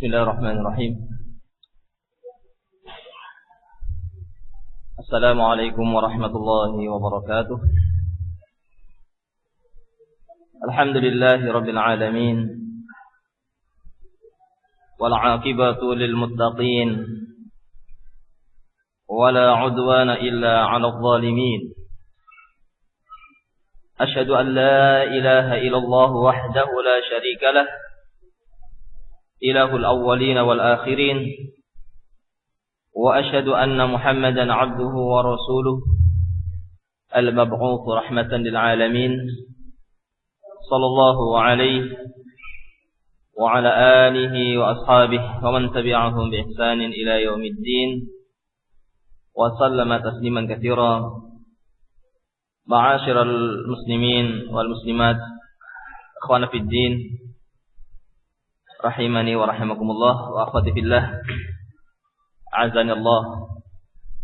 Bismillahirrahmanirrahim. Assalamualaikum warahmatullahi wabarakatuh. Alhamdulillahi rabbil alamin. Wal 'aqibatu lil muttaqin. Wala 'udwana illa 'alal zalimin. Asyhadu an la ilaha illallah wahdahu la syarika lah. Ilahul awwalin wal akhirin. Wa asyhadu anna Muhammadan 'abduhu wa rasuluh al-mab'uts rahmatan lil alamin. Sallallahu alaihi wa ala alihi wa ashabihi wa man tabi'ahum bi ihsanin ila yaumiddin. Wa sallama tasliman katsira. Ma'asyiral muslimin wal muslimat, ikhwana fid din, rahimani wa rahimakumullah, wa akhwati fillah, a'azani Allah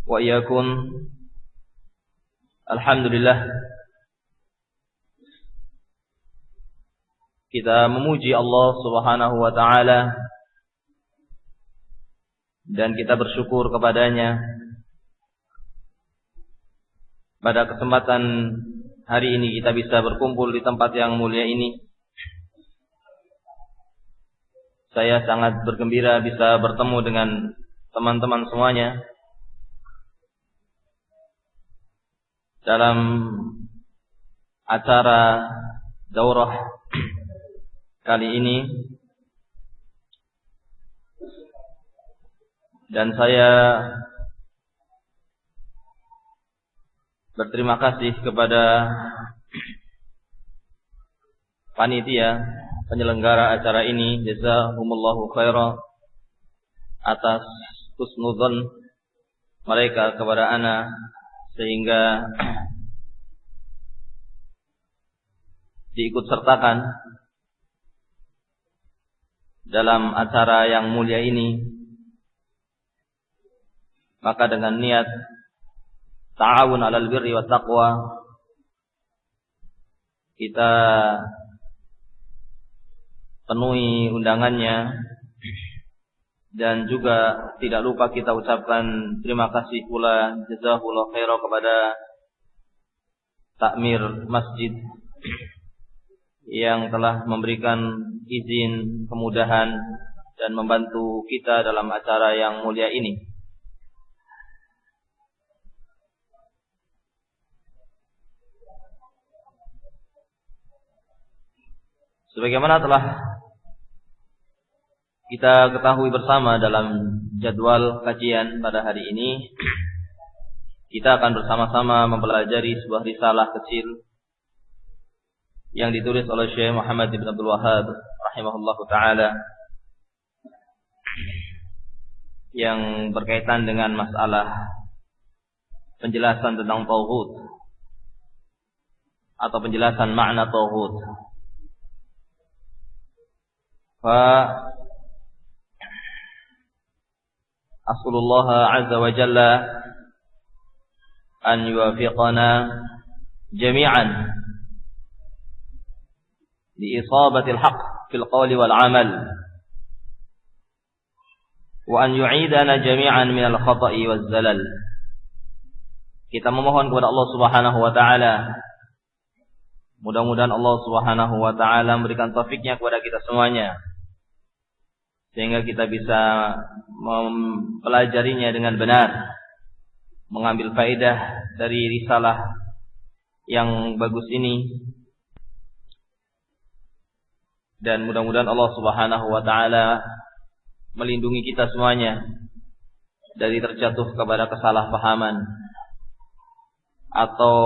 wa iyyakum. Alhamdulillah, kita memuji Allah Subhanahu wa taala dan kita bersyukur kepadanya pada kesempatan hari ini kita bisa berkumpul di tempat yang mulia ini. Saya sangat bergembira bisa bertemu dengan teman-teman semuanya dalam acara daurah kali ini, dan saya berterima kasih kepada panitia penyelenggara acara ini, jazakumullahu khairan, atas husnudzon mereka kepada ana sehingga diikut sertakan dalam acara yang mulia ini. Maka dengan niat ta'awun 'alal birri wat taqwa, kita penuhi undangannya, dan juga tidak lupa kita ucapkan terima kasih pula, jazakallahu khairan, kepada takmir masjid yang telah memberikan izin, kemudahan dan membantu kita dalam acara yang mulia ini. Sebagaimana telah kita ketahui bersama dalam jadwal kajian pada hari ini, kita akan bersama-sama mempelajari sebuah risalah kecil yang ditulis oleh Syekh Muhammad bin Abdul Wahhab rahimahullahu taala, yang berkaitan dengan masalah penjelasan tentang tauhid atau penjelasan makna tauhid. As'alullah azza wa jalla an yuwafiqana jami'an li isabati al-haqq fil qawli wal 'amal, wa an yu'idana jami'an min al-khata'i waz zalal. Kita memohon kepada Allah Subhanahu wa taala, mudah-mudahan Allah Subhanahu wa taala memberikan taufiknya kepada kita semuanya, sehingga kita bisa mempelajarinya dengan benar, mengambil faedah dari risalah yang bagus ini, dan mudah-mudahan Allah Subhanahu wa taala melindungi kita semuanya dari terjatuh kepada kesalahpahaman atau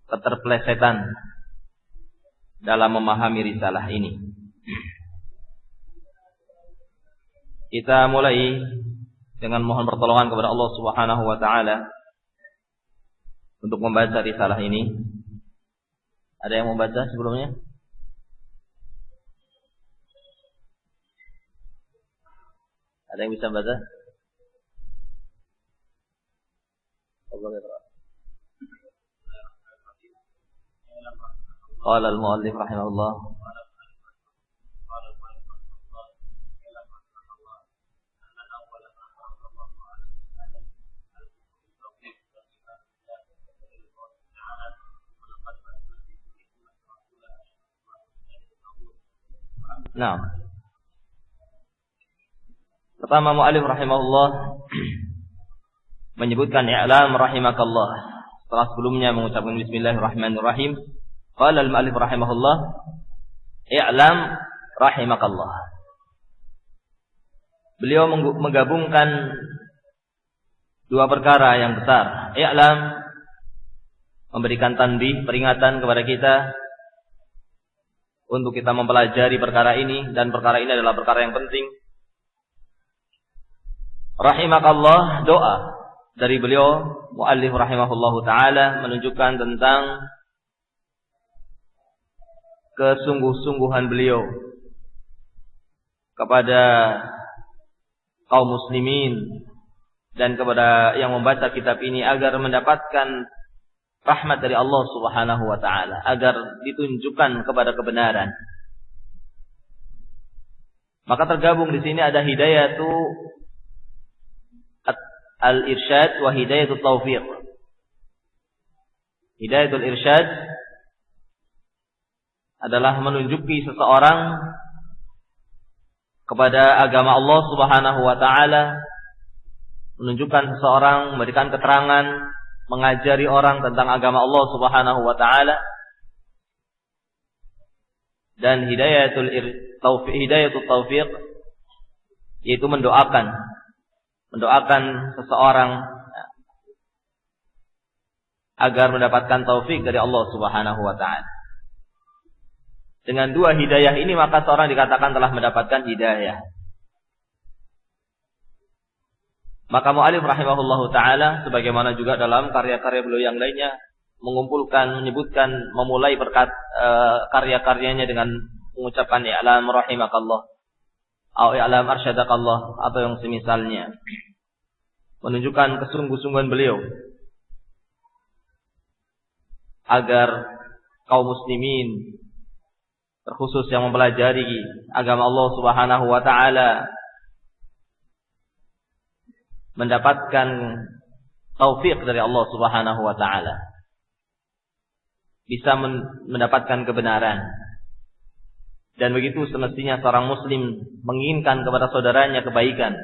keterpelesetan dalam memahami risalah ini. Kita mulai dengan mohon pertolongan kepada Allah Subhanahu wa taala untuk membaca risalah ini. Ada yang membaca sebelumnya? Ada yang bisa baca? Qala al-muallif rahimahullah Nah, pertama mu'allif rahimahullah menyebutkan i'lam rahimakallah. Setelah sebelumnya mengucapkan bismillahirrahmanirrahim, qala al-mu'allif rahimahullah i'lam rahimakallah. Beliau menggabungkan dua perkara yang besar. I'lam memberikan tanbih, peringatan kepada kita untuk kita mempelajari perkara ini, dan perkara ini adalah perkara yang penting. Rahimakallah, doa dari beliau muallif rahimahullahu taala menunjukkan tentang kesungguh-sungguhan beliau kepada kaum muslimin dan kepada yang membaca kitab ini agar mendapatkan rahmat dari Allah Subhanahu wa taala, agar ditunjukkan kepada kebenaran. Maka tergabung di sini ada hidayatu al-irsyad wa hidayatu taufiq. Hidayatul irsyad adalah menunjuki seseorang kepada agama Allah Subhanahu wa taala, menunjukkan seseorang, memberikan keterangan, mengajari orang tentang agama Allah Subhanahu wa taala. Dan hidayatul taufiq yaitu mendoakan seseorang agar mendapatkan taufik dari Allah Subhanahu wa taala. Dengan dua hidayah ini maka seorang dikatakan telah mendapatkan hidayah. Maka mu'allif rahimahullahu ta'ala sebagaimana juga dalam karya-karya beliau yang lainnya mengumpulkan, menyebutkan, memulai karya-karyanya dengan mengucapkan i'lam rahimakallah atau i'lam arsyadakallah atau yang semisalnya, menunjukkan kesungguh-sungguhan beliau agar kaum muslimin, terkhusus yang mempelajari agama Allah Subhanahu wa taala, mendapatkan taufik dari Allah Subhanahu wa taala, bisa mendapatkan kebenaran. Dan begitu semestinya seorang muslim menginginkan kepada saudaranya kebaikan,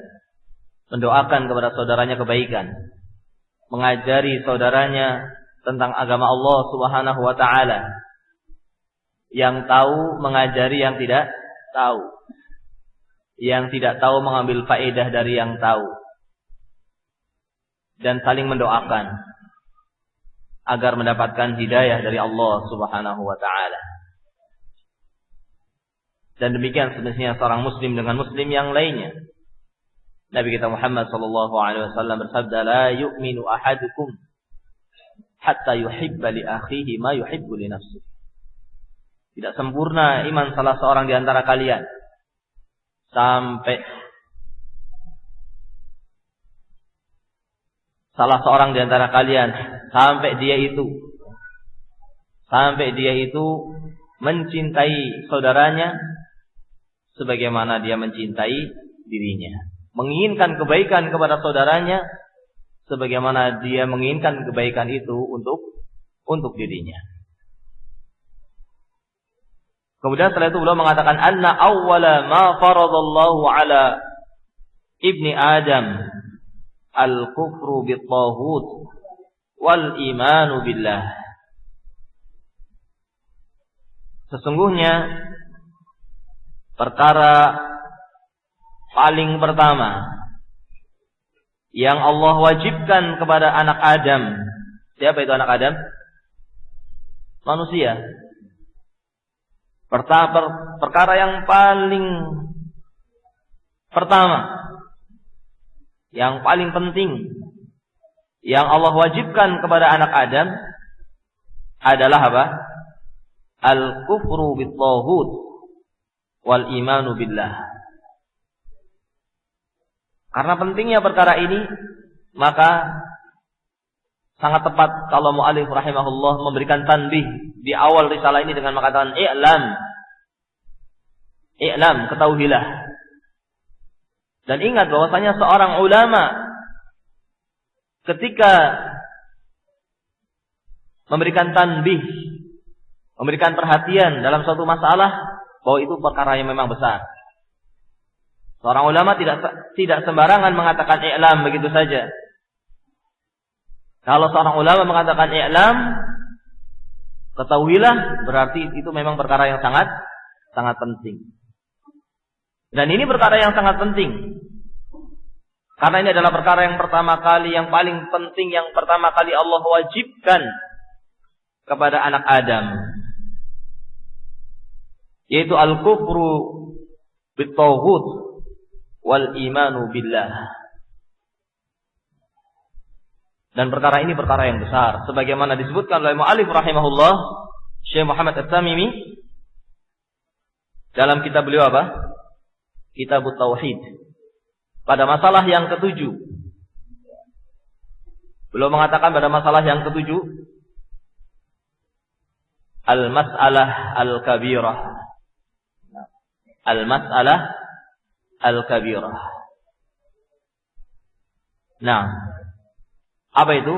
mendoakan kepada saudaranya kebaikan, mengajari saudaranya tentang agama Allah Subhanahu wa taala. Yang tahu mengajari yang tidak tahu, yang tidak tahu mengambil faedah dari yang tahu, dan saling mendoakan agar mendapatkan hidayah dari Allah Subhanahu wa taala. Dan demikian semestinya seorang muslim dengan muslim yang lainnya. Nabi kita Muhammad sallallahu alaihi wasallam bersabda, "La yu'minu ahadukum hatta yuhibba li akhihi ma yuhibbu li nafsihi." Tidak sempurna iman salah seorang di antara kalian sampai salah seorang di antara kalian sampai dia itu mencintai saudaranya sebagaimana dia mencintai dirinya, menginginkan kebaikan kepada saudaranya sebagaimana dia menginginkan kebaikan itu untuk dirinya. Kemudian setelah itu beliau mengatakan, anna awwala ma faradallahu ala ibni Adam al-kufru bit-taghut wal imanu billah. Sesungguhnya perkara paling pertama yang Allah wajibkan kepada anak Adam. Siapa itu anak Adam? Manusia. Perkara yang paling pertama, yang paling penting, yang Allah wajibkan kepada anak Adam adalah apa? Al-kufru bit-taghut wal imanu billah. Karena pentingnya perkara ini, maka sangat tepat kalau mu'allif rahimahullah memberikan tanbih di awal risalah ini dengan mengatakan i'lam, ketahuilah. Dan ingat bahwasanya seorang ulama ketika memberikan tanbih, memberikan perhatian dalam suatu masalah, bahwa itu perkara yang memang besar. Seorang ulama tidak sembarangan mengatakan i'lam begitu saja. Kalau seorang ulama mengatakan i'lam, ketahuilah, berarti itu memang perkara yang sangat penting. Dan ini perkara yang sangat penting. Karena ini adalah perkara yang pertama kali, yang paling penting, yang pertama kali Allah wajibkan kepada anak Adam. Yaitu al-kufru bit-taghut wal imanu billah. Dan perkara ini perkara yang besar, sebagaimana disebutkan oleh mu'allif rahimahullah Syekh Muhammad At-Tamimi dalam kitab beliau apa? Kitabut Tauhid. Pada masalah yang ketujuh. Beliau mengatakan pada masalah yang ketujuh, al-mas'alah al-kabirah. Al-mas'alah al-kabirah. Nah, apa itu?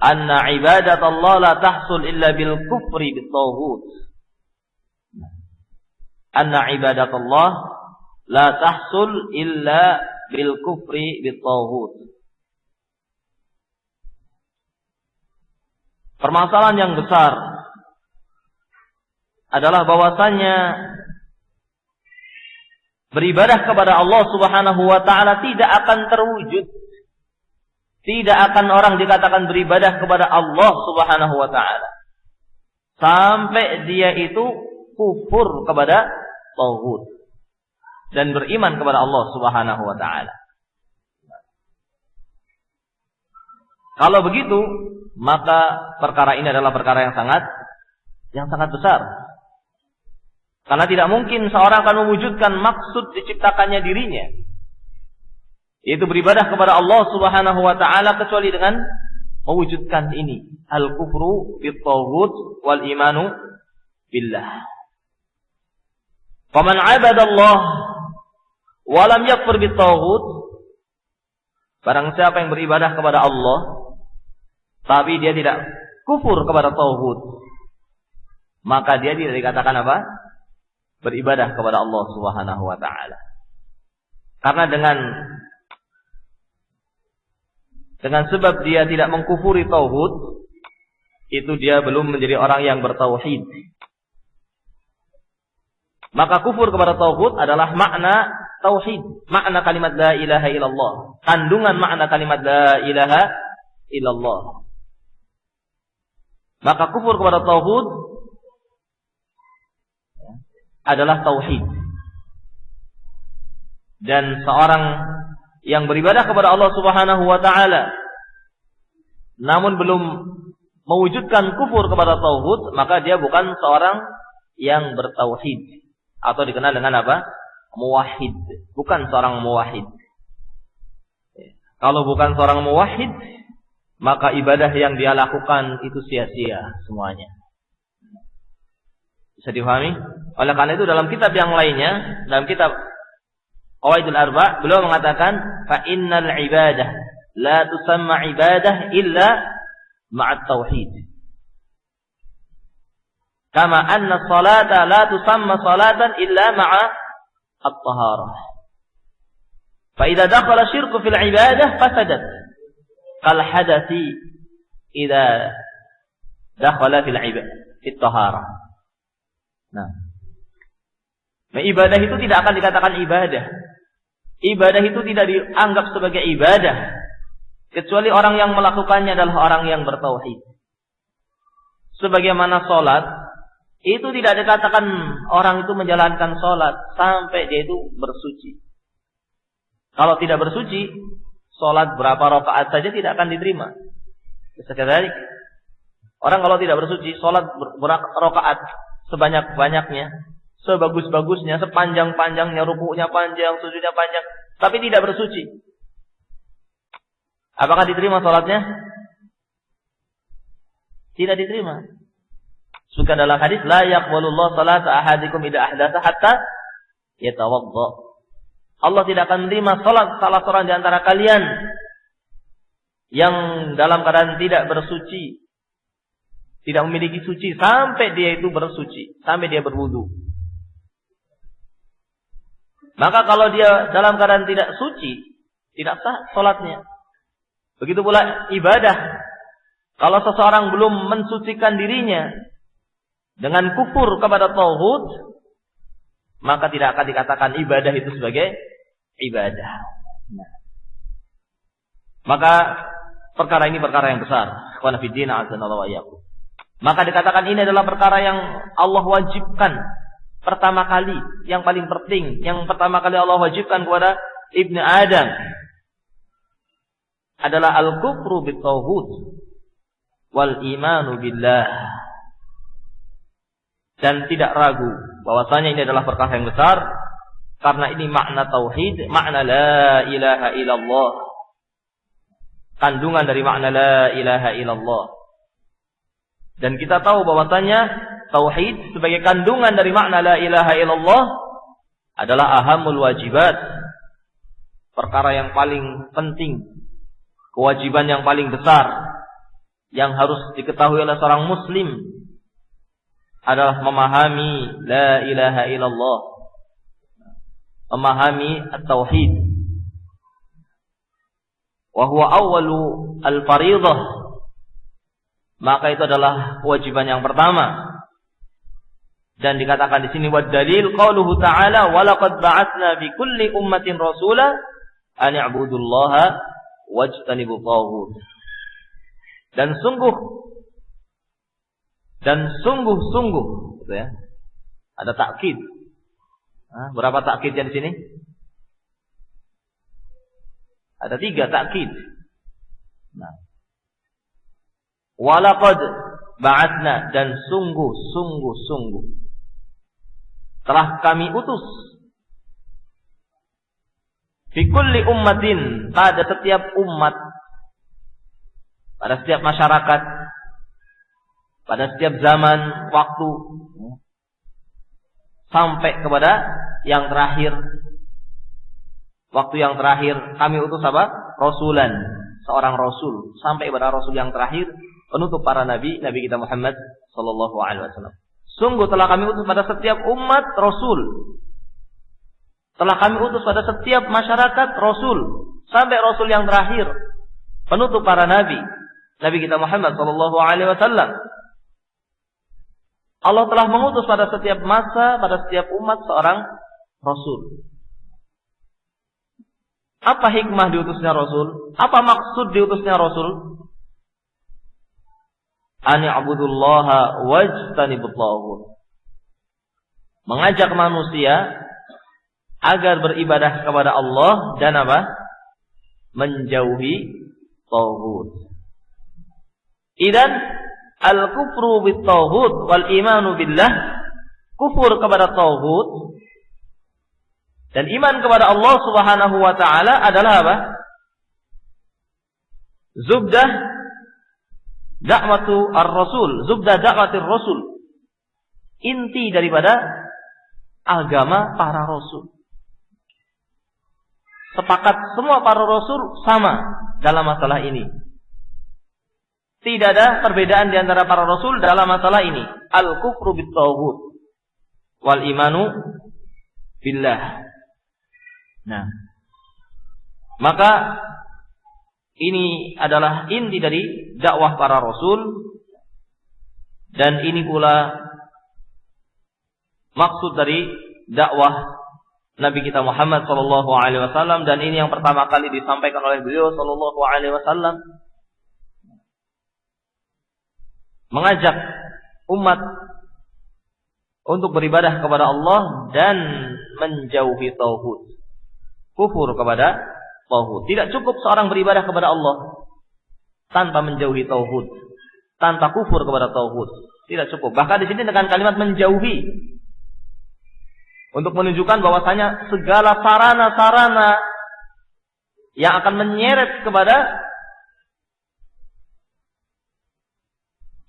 Anna ibadat Allah la tahsul illa bil kufri bit taghut. Anna ibadat Allah la tahsul illa bil kufri bit taghut. Permasalahan yang besar adalah bahwasannya beribadah kepada Allah Subhanahu wa taala tidak akan terwujud. Tidak akan orang dikatakan beribadah kepada Allah Subhanahu wa taala sampai dia itu kufur kepada tauhid dan beriman kepada Allah Subhanahu wa taala. Kalau begitu, maka perkara ini adalah perkara yang sangat besar. Karena tidak mungkin seorang akan mewujudkan maksud diciptakannya dirinya, yaitu beribadah kepada Allah Subhanahu wa taala, kecuali dengan mewujudkan ini, al-kufru bit-taghut wal imanu billah. Faman 'abada Allah wa lam yakfur bit-taghut, barang siapa yang beribadah kepada Allah tapi dia tidak kufur kepada tauhid, maka dia tidak dikatakan apa? Beribadah kepada Allah Subhanahu wa taala. Karena dengan sebab dia tidak mengkufuri tauhid, itu dia belum menjadi orang yang bertauhid. Maka kufur kepada tauhid adalah makna tauhid, makna kalimat la ilaha illallah, kandungan makna kalimat la ilaha illallah. Maka kufur kepada tauhid adalah tauhid. Dan seorang yang beribadah kepada Allah Subhanahu wa taala namun belum mewujudkan kufur kepada tauhid, maka dia bukan seorang yang bertauhid, atau dikenal dengan apa? Muwahhid. Bukan seorang muwahhid. Kalau bukan seorang muwahhid, maka ibadah yang dia lakukan itu sia-sia semuanya. Bisa difahami? Oleh karena itu dalam kitab yang lainnya, dalam kitab Qawaidul Arba', beliau mengatakan fa innal ibadah la tusamma ibadah illa ma'at tauhid. Kama anna salata la tusamma salatan illa ma'a at-taharah. Fa idza dakhala syirku fil ibadah fasadat. Kal hadathi idza dakhala fil ibadah fit taharah. Nah, ibadah itu tidak akan dikatakan ibadah. Ibadah itu tidak dianggap sebagai ibadah kecuali orang yang melakukannya adalah orang yang bertauhid. Sebagaimana sholat, itu tidak dikatakan orang itu menjalankan sholat sampai dia itu bersuci. Kalau tidak bersuci, sholat berapa rakaat saja tidak akan diterima. Sekali orang kalau tidak bersuci, sholat berapa rakaat sebanyak-banyaknya, sebagus-bagusnya, sepanjang-panjangnya, ruku'nya panjang, sujudnya panjang, tapi tidak bersuci, apakah diterima sholatnya? Tidak diterima. Suka dalam hadis, la yaqbalullahu salata ahadikum idza ahdatsa hatta yatawadda. Allah tidak akan menerima sholat salah seorang di antara kalian yang dalam keadaan tidak bersuci, tidak memiliki suci, sampai dia itu bersuci, sampai dia berwudu. Maka kalau dia dalam keadaan tidak suci, tidak sah salatnya. Begitu pula ibadah. Kalau seseorang belum mensucikan dirinya dengan kufur kepada tauhid, maka tidak akan dikatakan ibadah itu sebagai ibadah. Maka perkara ini perkara yang besar. Ikhwan fillah, azanallahu wa iyyakum. Maka dikatakan ini adalah perkara yang Allah wajibkan pertama kali, yang paling penting, yang pertama kali Allah wajibkan kepada Ibnu Adam adalah al-kufru bit-tauhid wal imanu billah. Dan tidak ragu bahwasanya ini adalah perkara yang besar, karena ini makna tauhid, makna la ilaha illallah. Kandungan dari makna la ilaha illallah. Dan kita tahu bahwasanya tauhid sebagai kandungan dari makna la ilaha illallah adalah ahamul wajibat. Perkara yang paling penting, kewajiban yang paling besar yang harus diketahui oleh seorang muslim adalah memahami la ilaha illallah, memahami at-tauhid. Wa huwa awwalu al-fariidah, maka itu adalah kewajiban yang pertama. Dan dikatakan di sini wad dalil qauluhu ta'ala wa laqad ba'atsna bi kulli ummatin rasula an i'budullaha wajtanibu taghut. Dan sungguh-sungguh gitu ya. Ada takkid. Berapa takkidnya di sini? Ada 3 takkid. Nah. Walaqad ba'atsna, dan sungguh telah kami utus fi kulli ummatin, pada setiap umat, pada setiap masyarakat, pada setiap zaman, waktu, sampai kepada yang terakhir. Waktu yang terakhir kami utus apa? Rasulan, seorang rasul, sampai kepada rasul yang terakhir, penutup para nabi, Nabi kita Muhammad sallallahu alaihi wasallam. Sungguh telah kami utus pada setiap umat rasul. Telah kami utus pada setiap masyarakat rasul, sampai rasul yang terakhir, penutup para nabi, Nabi kita Muhammad sallallahu alaihi wasallam. Allah telah mengutus pada setiap masa, pada setiap umat seorang rasul. Apa hikmah diutusnya rasul? Apa maksud diutusnya rasul? An ya'budullaha wajtanibut taghut. Mengajak manusia agar beribadah kepada Allah dan apa? Menjauhi taghut. Idan al-kufru bit-taghut wal imanu billah, kufur kepada taghut dan iman kepada Allah Subhanahu wa taala adalah apa? Zubdah da'watu ar-rasul, zubdah da'watir rasul. Inti daripada agama para rasul. Sepakat semua para rasul sama dalam masalah ini. Tidak ada perbedaan di antara para rasul dalam masalah ini. Al-kufru bit-taghut wal imanu billah. Nah, maka ini adalah inti dari dakwah para rasul, dan ini pula maksud dari dakwah Nabi kita Muhammad sallallahu alaihi wasallam, dan ini yang pertama kali disampaikan oleh beliau sallallahu alaihi wasallam, mengajak umat untuk beribadah kepada Allah dan menjauhi tauhid, kufur kepada tauhid. Tidak cukup seorang beribadah kepada Allah tanpa menjauhi tauhid, tanpa kufur kepada tauhid. Tidak cukup. Bahkan di sini dengan kalimat menjauhi, untuk menunjukkan bahwasanya segala sarana-sarana yang akan menyeret kepada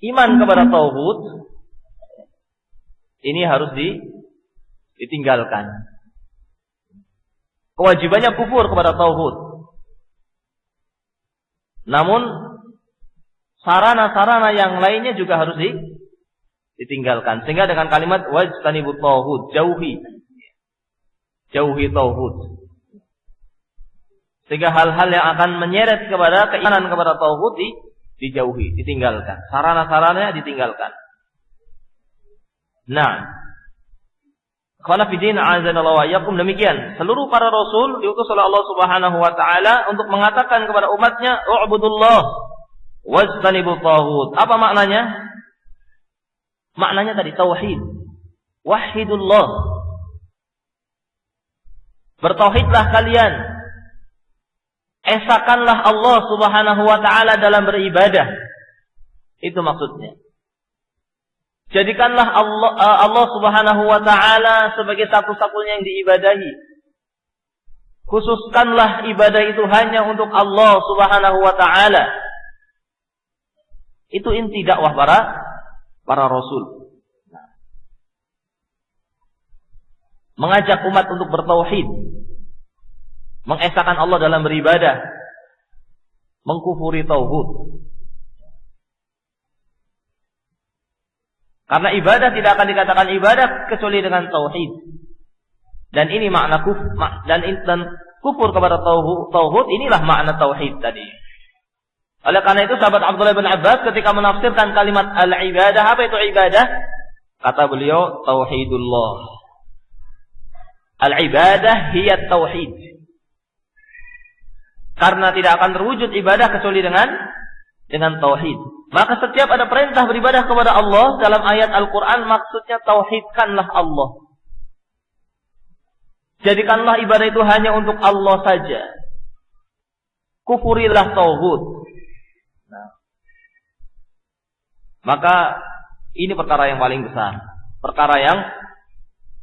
iman kepada tauhid ini harus ditinggalkan. Kewajibannya kufur kepada tauhid. Namun sarana-sarana yang lainnya juga harus ditinggalkan. Sehingga dengan kalimat wajtanibut tauhid, jauhi. jauhi tauhid. Sehingga hal-hal yang akan menyeret kepada keimanan kepada tauhid dijauhi, ditinggalkan. Sarana-sarananya ditinggalkan. Nah, khana fiddin azanallahu wa iyyakum, demikian seluruh para rasul diutus oleh Allah Subhanahu wa taala untuk mengatakan kepada umatnya, "U'budullah wajtanibut taghut." Apa maknanya? Maknanya tadi tauhid. Wahidullah. Bertauhidlah kalian. Esakanlah Allah Subhanahu wa taala dalam beribadah. Itu maksudnya. Jadikanlah Allah Subhanahu wa taala sebagai satu-satunya yang diibadahi. Khususkanlah ibadah itu hanya untuk Allah Subhanahu wa taala. Itu inti dakwah para rasul. Mengajak umat untuk bertauhid, mengesahkan Allah dalam beribadah, mengkufuri tauhid. Karena ibadah tidak akan dikatakan ibadah kecuali dengan tauhid. Dan ini makna kufur kepada tauhid, inilah makna tauhid tadi. Oleh karena itu sahabat Abdullah bin Abbas ketika menafsirkan kalimat al-ibadah, apa itu ibadah? Kata beliau, tauhidullah. Al-ibadah hiya tauhid. Karena tidak akan terwujud ibadah kecuali dengan tauhid. Maka setiap ada perintah beribadah kepada Allah dalam ayat Al-Quran, maksudnya tauhidkanlah Allah. Jadikanlah ibadah itu hanya untuk Allah saja. Kufurilah tauhid. Nah, maka ini perkara yang paling besar. Perkara yang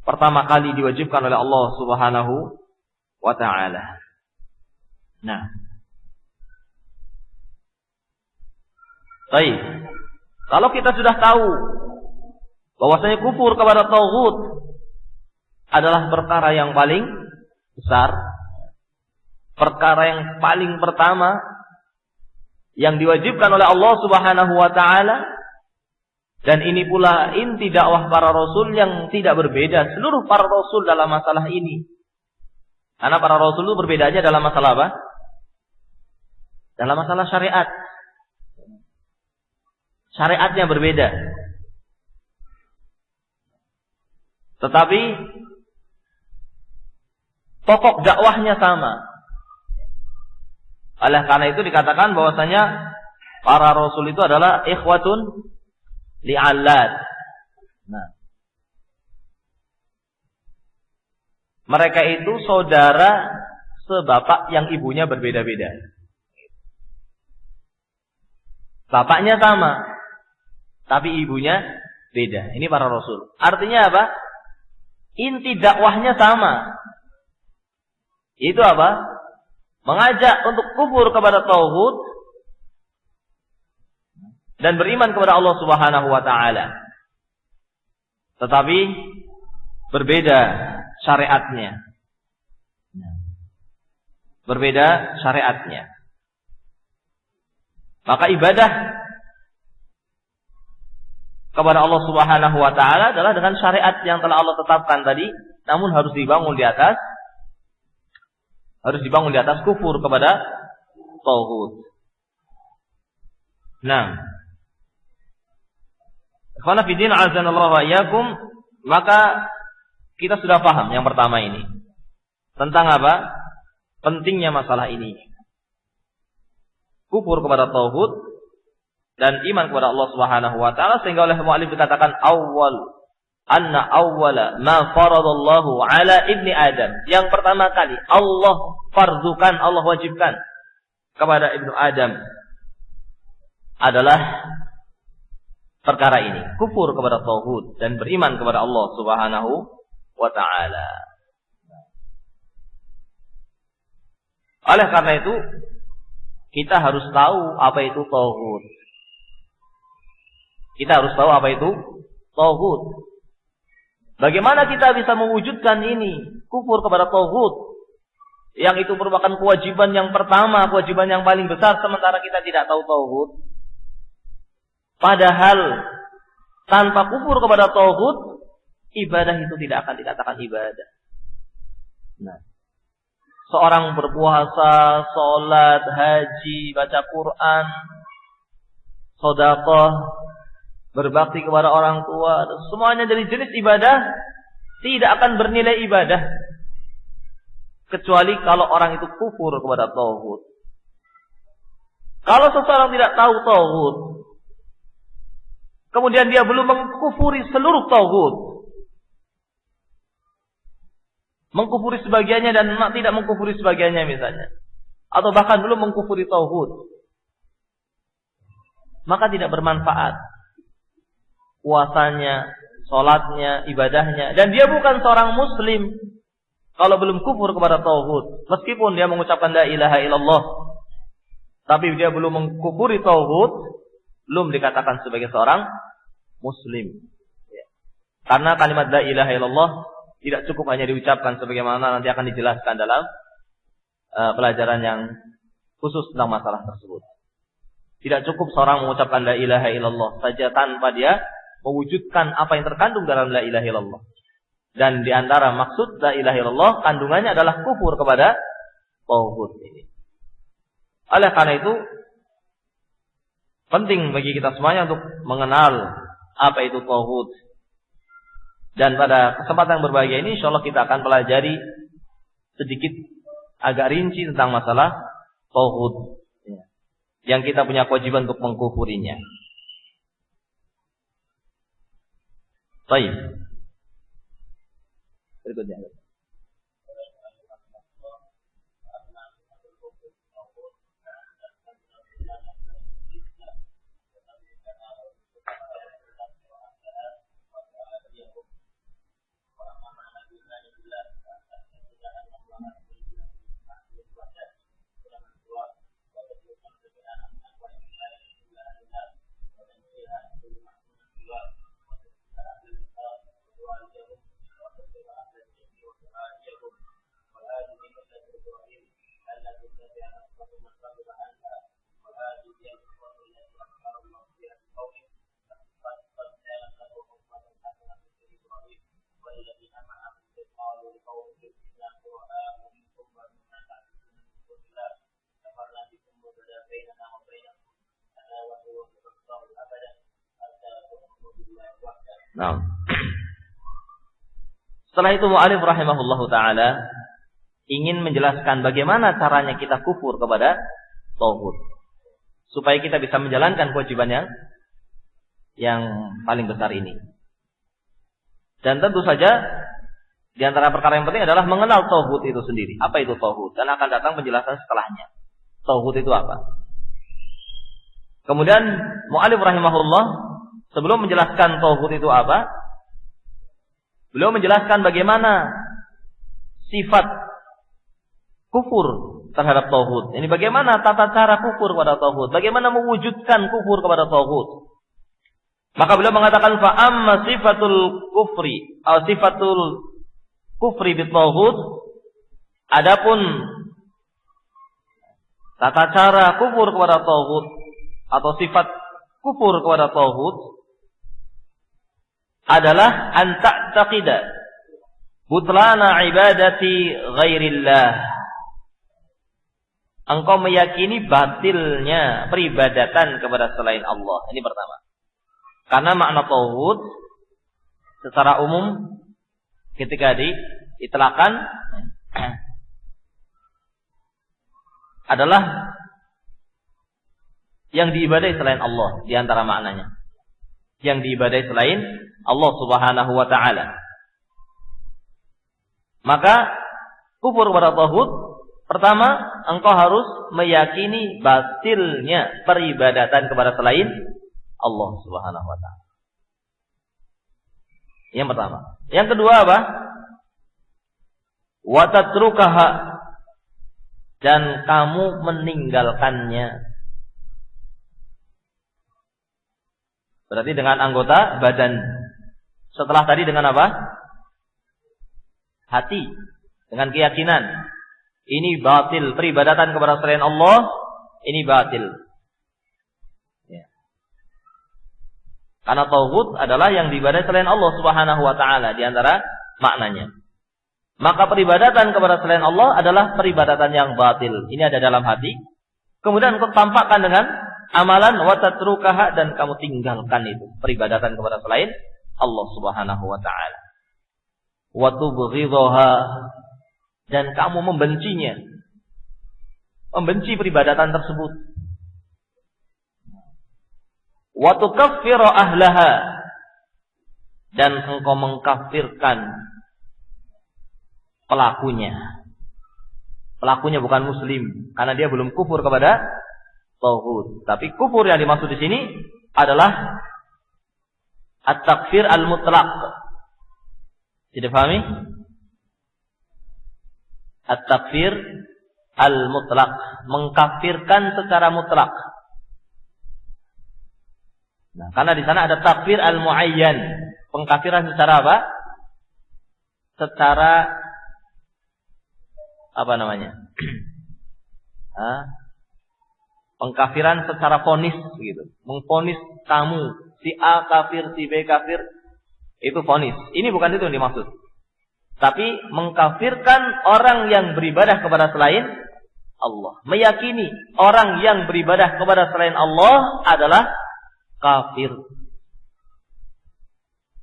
pertama kali diwajibkan oleh Allah Subhanahu wa ta'ala. Nah, baik. Kalau kita sudah tahu bahwasanya kufur kepada tauhid adalah perkara yang paling besar, perkara yang paling pertama yang diwajibkan oleh Allah Subhanahu wa taala, dan ini pula inti dakwah para rasul yang tidak berbeda seluruh para rasul dalam masalah ini. Karena para rasul itu berbeda aja dalam masalah apa? Dalam masalah syariat. Syariatnya berbeda. Tetapi pokok dakwahnya sama. Oleh karena itu dikatakan bahwasanya para rasul itu adalah ikhwatun li'allad. Nah, mereka itu saudara sebapak yang ibunya berbeda-beda. Bapaknya sama, tapi ibunya beda. Ini para rasul. Artinya apa? Inti dakwahnya sama. Itu apa? Mengajak untuk kufur kepada tauhid dan beriman kepada Allah Subhanahu wa taala. Tetapi berbeda syariatnya. Berbeda syariatnya. Maka ibadah kepada Allah Subhanahu wa taala adalah dengan syariat yang telah Allah tetapkan tadi, namun harus dibangun di atas kufur kepada tauhid. Nah, ikhwana fiddin azanallahu wa iyyakum, maka kita sudah paham yang pertama ini. Tentang apa? Pentingnya masalah ini. Kufur kepada tauhid dan iman kepada Allah Subhanahu wa taala, sehingga oleh muallif dikatakan anna awwala ma faradallahu ala ibni Adam. Yang pertama kali Allah fardukan, Allah wajibkan kepada ibnu Adam adalah perkara ini, kufur kepada tauhid dan beriman kepada Allah Subhanahu wa taala. Oleh karena itu kita harus tahu apa itu tauhid. Kita harus tahu apa itu tauhid. Bagaimana kita bisa mewujudkan ini, kufur kepada tauhid, yang itu merupakan kewajiban yang pertama, kewajiban yang paling besar, sementara kita tidak tahu tauhid. Padahal tanpa kufur kepada tauhid, ibadah itu tidak akan dikatakan ibadah. Nah, seorang berpuasa, sholat, haji, baca Quran, sedekah, berbakti kepada orang tua, semuanya dari jenis ibadah tidak akan bernilai ibadah kecuali kalau orang itu kufur kepada tauhid. Kalau seseorang tidak tahu tauhid, kemudian dia belum mengkufuri seluruh tauhid, mengkufuri sebagiannya dan tidak mengkufuri sebagiannya misalnya, atau bahkan belum mengkufuri tauhid, maka tidak bermanfaat puasanya, sholatnya, ibadahnya, dan dia bukan seorang muslim kalau belum kufur kepada tauhid. Meskipun dia mengucapkan la ilaha illallah, tapi dia belum mengkufuri tauhid, belum dikatakan sebagai seorang muslim. Karena kalimat la ilaha illallah tidak cukup hanya diucapkan, sebagaimana nanti akan dijelaskan dalam pelajaran yang khusus tentang masalah tersebut. Tidak cukup seorang mengucapkan la ilaha illallah saja tanpa dia mewujudkan apa yang terkandung dalam la ilaha illallah. Dan di antara maksud la ilaha illallah kandungannya adalah kufur kepada tauhid ini. Oleh karena itu penting bagi kita semuanya untuk mengenal apa itu tauhid. Dan pada kesempatan yang berbahagia ini insyaallah kita akan pelajari sedikit agak rinci tentang masalah tauhid yang kita punya kewajiban untuk mengkufurinya. Baik. Berikutnya. Nah, setelah itu mu'alif rahimahullahu ta'ala ingin menjelaskan bagaimana caranya kita kufur kepada tauhid, supaya kita bisa menjalankan kewajiban yang paling besar ini. Dan tentu saja di antara perkara yang penting adalah mengenal tauhid itu sendiri. Apa itu tauhid? Dan akan datang penjelasan setelahnya. Tauhid itu apa? Kemudian mu'alif rahimahullah sebelum menjelaskan tauhid itu apa, beliau menjelaskan bagaimana sifat kufur terhadap tauhid. Ini bagaimana tata cara kufur kepada tauhid, bagaimana mewujudkan kufur kepada tauhid. Maka beliau mengatakan fa amma sifatul kufri atau sifatul kufri bit tauhid, adapun tata cara kufur kepada tauhid atau sifat kufur kepada tauhid adalah an ta'taqida butlana ibadati ghairillah. Engkau meyakini batilnya peribadatan kepada selain Allah. Ini pertama. Karena makna tauhid secara umum ketika diitlaqkan adalah yang diibadai selain Allah, di antara maknanya. Yang diibadai selain Allah Subhanahu wa ta'ala. Maka kufur kepada tauhid, pertama, engkau harus meyakini batilnya peribadatan kepada selain Allah Subhanahu wa ta'ala. Yang pertama. Yang kedua apa? Wa tatrukaha, dan kamu meninggalkannya. Berarti dengan anggota badan. Setelah tadi dengan apa? Hati. Dengan keyakinan. Ini batil. Peribadatan kepada selain Allah, ini batil. Ya. Karena tauhid adalah yang diibadai selain Allah Subhanahu wa ta'ala. Di antara maknanya. maka peribadatan kepada selain Allah adalah peribadatan yang batil. Ini ada dalam hati. Kemudian kau tampakkan dengan amalan wa tatrukaha, dan kamu tinggalkan itu peribadatan kepada selain Allah Subhanahu wa taala. Wa tubghidhaha, dan kamu membencinya. Membenci peribadatan tersebut. Wa tukaffiru ahlaha, dan engkau mengkafirkan pelakunya. Pelakunya bukan muslim karena dia belum kufur kepada tauhid. Tapi kufur yang dimaksud di sini adalah at-takfir al-mutlaq. Tidak pahami? At-takfir al-mutlaq, mengkafirkan secara mutlak. Nah, karena di sana ada takfir al-muayyan, pengkafiran secara apa? Secara apa namanya? Pengkafiran secara vonis gitu. Mengvonis kamu si A kafir, si B kafir, itu vonis. Ini bukan itu yang dimaksud. Tapi mengkafirkan orang yang beribadah kepada selain Allah. Meyakini orang yang beribadah kepada selain Allah adalah kafir.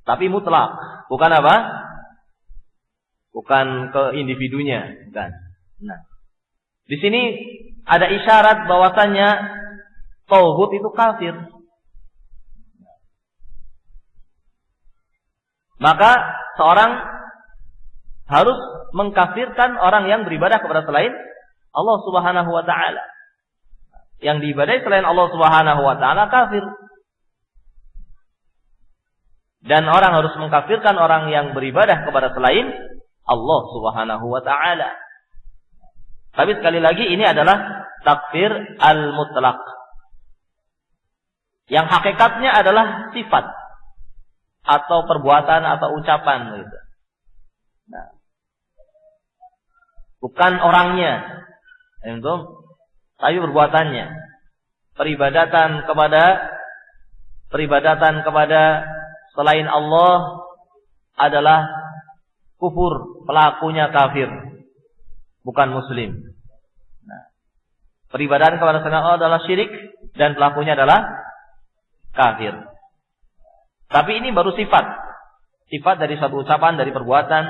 Tapi mutlak, bukan apa? Bukan ke individunya, bukan. Nah, di sini ada isyarat bahwasannya tauhid itu kafir. Maka seorang harus mengkafirkan orang yang beribadah kepada selain Allah Subhanahu wa taala. Yang diibadahi selain Allah Subhanahu wa taala kafir. Dan orang harus mengkafirkan orang yang beribadah kepada selain Allah Subhanahu wa taala. Tapi sekali lagi ini adalah takfir al-mutlaq. Yang hakikatnya adalah sifat atau perbuatan atau ucapan gitu. Nah, bukan orangnya, tapi perbuatannya. Peribadatan kepada selain Allah adalah kufur, pelakunya kafir, bukan muslim. Nah, peribadatan kepada selain Allah adalah syirik dan pelakunya adalah kafir. Tapi ini baru sifat dari satu ucapan, dari perbuatan.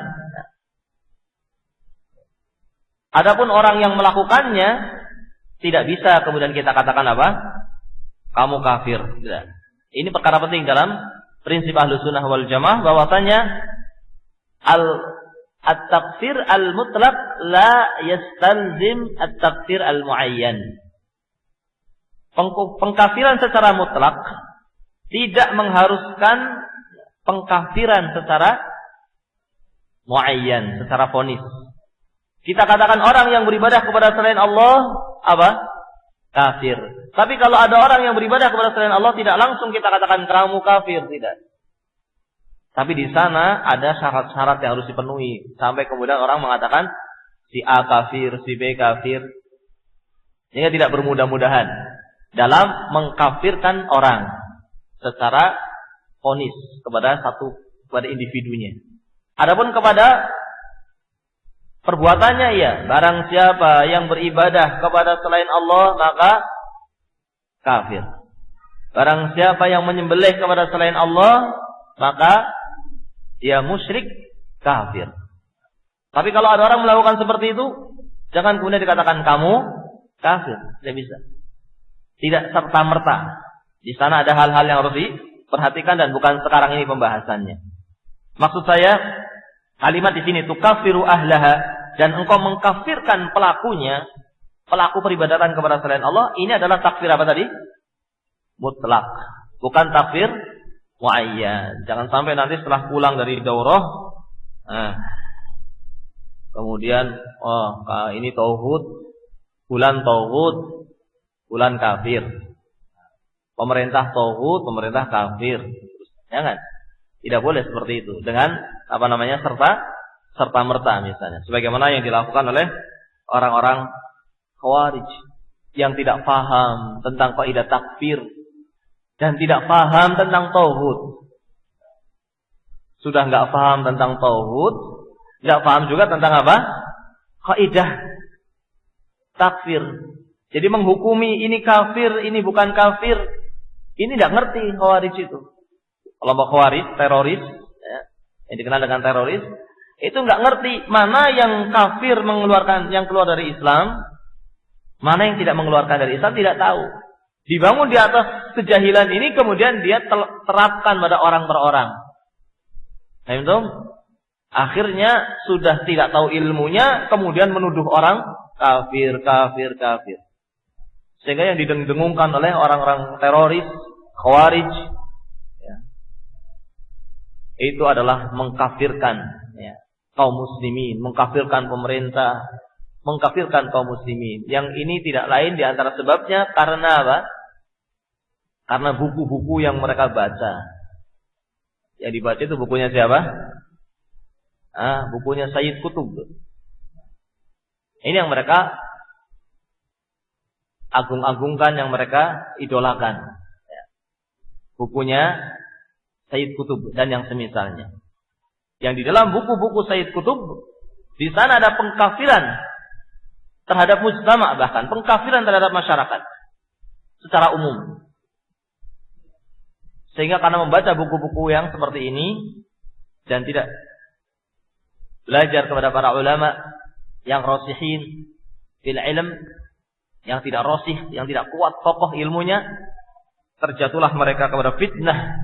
Adapun orang yang melakukannya tidak bisa kemudian kita katakan apa? Kamu kafir. Tidak. Ini perkara penting dalam prinsip Ahlus Sunnah wal Jamaah, bahwasanya at-takfir al-mutlaq la yastalzim at-takfir al-muayyan. Pengkafiran secara mutlak tidak mengharuskan pengkafiran secara muayyan, secara vonis. Kita katakan orang yang beribadah kepada selain Allah apa? Kafir. Tapi kalau ada orang yang beribadah kepada selain Allah, tidak langsung kita katakan kamu kafir, tidak. Tapi di sana ada syarat-syarat yang harus dipenuhi sampai kemudian orang mengatakan si A kafir, si B kafir. Ini tidak bermudah-mudahan dalam mengkafirkan orang secara vonis kepada individunya. Adapun kepada perbuatannya, ya, barang siapa yang beribadah kepada selain Allah maka kafir. Barang siapa yang menyembelih kepada selain Allah maka dia musyrik, kafir. Tapi kalau ada orang melakukan seperti itu, jangan kemudian dikatakan kamu kafir, tidak bisa. Tidak serta-merta. Di sana ada hal-hal yang harus diperhatikan dan bukan sekarang ini pembahasannya. Maksud saya, kalimat di sini tukafiru ahlaha, dan engkau mengkafirkan pelakunya, pelaku peribadatan kepada selain Allah, ini adalah takfir apa tadi? Mutlak, bukan takfir muayyan. Jangan sampai nanti setelah pulang dari daurah, kemudian ini tauhid, bulan tauhid, bulan kafir. Pemerintah tauhid, pemerintah kafir. Jangan. Tidak boleh seperti itu. Dengan serta merta misalnya. Sebagaimana yang dilakukan oleh orang-orang Khawarij yang tidak paham tentang kaidah takfir dan tidak paham tentang tauhid. Sudah enggak paham tentang tauhid, Tidak paham juga tentang apa? Kaidah takfir. Jadi menghukumi ini kafir, ini bukan kafir. Ini tidak ngerti Khawarij itu. Kelompok Khawarij, teroris, ya, yang dikenal dengan teroris, itu nggak ngerti mana yang kafir mengeluarkan, yang keluar dari Islam, mana yang tidak mengeluarkan dari Islam, tidak tahu. Dibangun di atas kejahilan ini, kemudian dia terapkan pada orang per orang. Nah, akhirnya sudah tidak tahu ilmunya, kemudian menuduh orang kafir. Sehingga yang didengungkan oleh orang-orang teroris, Khawarij, ya, itu adalah mengkafirkan, ya, kaum muslimin, mengkafirkan pemerintah, mengkafirkan kaum muslimin. Yang ini tidak lain di antara sebabnya karena apa? Karena buku-buku yang mereka baca. Yang dibaca itu bukunya siapa? Bukunya Sayyid Qutb. Ini yang mereka agung-agungkan, yang mereka idolakan. Ya. Bukunya Sayyid Qutb dan yang semisalnya. Yang di dalam buku-buku Sayyid Qutb, di sana ada pengkafiran terhadap mujtama', bahkan pengkafiran terhadap masyarakat secara umum. Sehingga karena membaca buku-buku yang seperti ini dan tidak belajar kepada para ulama yang rasihin fil ilm, yang tidak rasih, yang tidak kuat kokoh ilmunya, terjatuhlah mereka kepada fitnah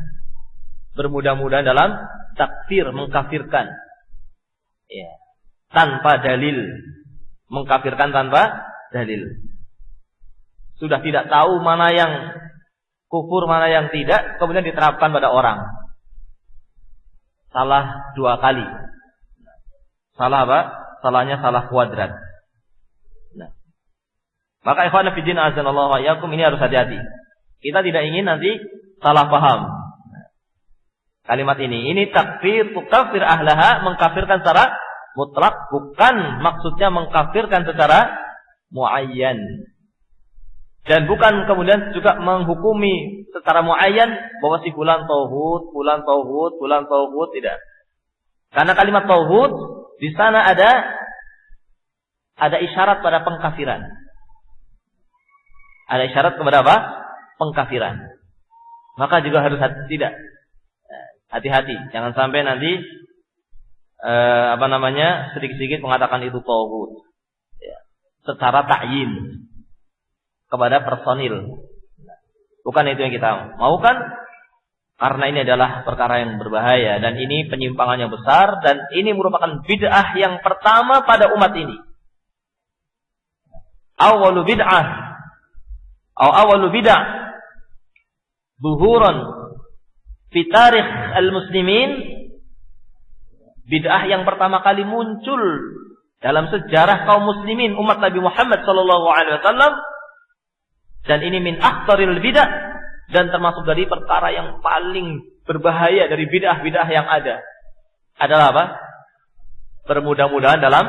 bermudah-mudahan dalam takfir, mengkafirkan, ya, tanpa dalil, mengkafirkan tanpa dalil. Sudah tidak tahu mana yang kufur, mana yang tidak, kemudian diterapkan pada orang. Salah dua kali. Salah apa? Salahnya salah kuadrat. Nah. Maka ikhwan fillah azanallahu wa iyyakum, ini harus hati-hati. Kita tidak ingin nanti salah paham. Kalimat ini takfir, tukafir ahlaha, mengkafirkan secara mutlak, bukan maksudnya mengkafirkan secara muayyan. Dan bukan kemudian juga menghukumi secara muayyan bahwa si fulan tauhid, fulan tauhid, fulan tauhid, tidak. Karena kalimat tauhid di sana ada isyarat pada pengkafiran. Ada isyarat kepada apa? Pengkafiran. Maka juga harus hati-hati, jangan sampai nanti sedikit-sedikit mengatakan itu tauhid, ya, secara ta'yin kepada personil. Bukan itu yang kita maukan, karena ini adalah perkara yang berbahaya dan ini penyimpangannya besar dan ini merupakan bid'ah yang pertama pada umat ini. Awalu bid'ah zuhuran fi tarikh al-muslimin, bid'ah yang pertama kali muncul dalam sejarah kaum muslimin umat Nabi Muhammad sallallahu alaihi wasallam. Dan ini min akhtaril bid'ah, dan termasuk dari perkara yang paling berbahaya dari bid'ah-bid'ah yang ada. Adalah apa? Bermudah-mudahan dalam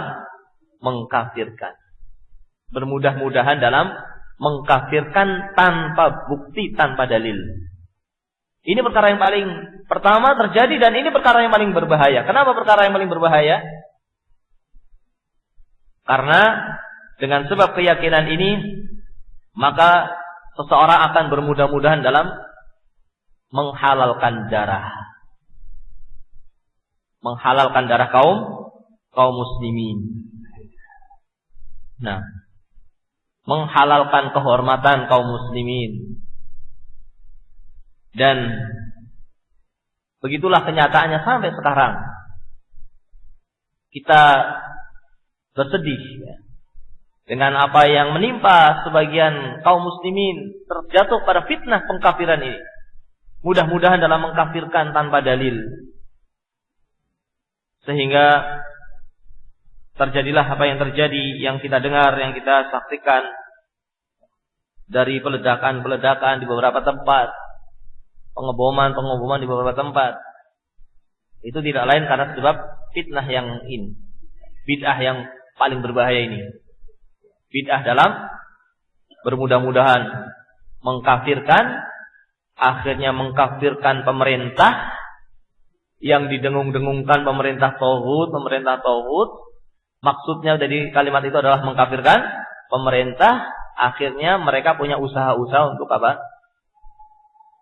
mengkafirkan. Bermudah-mudahan dalam mengkafirkan tanpa bukti, tanpa dalil. Ini perkara yang paling pertama terjadi dan ini perkara yang paling berbahaya. Kenapa perkara yang paling berbahaya? Karena dengan sebab keyakinan ini, maka seseorang akan bermudah-mudahan dalam menghalalkan darah. Menghalalkan darah kaum muslimin. Nah, menghalalkan kehormatan kaum muslimin. Dan begitulah kenyataannya sampai sekarang. Kita bersedih, ya, dengan apa yang menimpa sebagian kaum muslimin, terjatuh pada fitnah pengkafiran ini. Mudah-mudahan dalam mengkafirkan tanpa dalil. Sehingga terjadilah apa yang terjadi, yang kita dengar, yang kita saksikan dari peledakan-peledakan di beberapa tempat, pengeboman di beberapa tempat. Itu tidak lain karena sebab fitnah yang ini, bid'ah yang paling berbahaya ini. Bid'ah dalam bermudah-mudahan mengkafirkan, akhirnya mengkafirkan pemerintah yang didengung-dengungkan pemerintah tauhid, maksudnya dari kalimat itu adalah mengkafirkan pemerintah. Akhirnya mereka punya usaha-usaha untuk apa?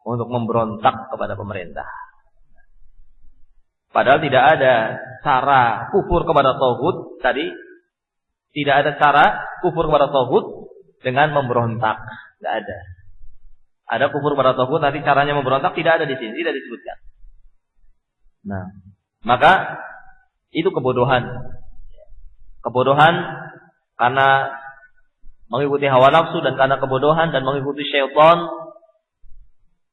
Untuk memberontak kepada pemerintah. Padahal tidak ada cara kufur kepada tauhid tadi. Tidak ada cara kufur kepada tauhid dengan memberontak. Tidak ada. Ada kufur kepada tauhid, nanti caranya memberontak tidak ada di sini, tidak disebutkan. Nah, maka itu kebodohan. Kebodohan karena mengikuti hawa nafsu dan karena kebodohan dan mengikuti syaitan.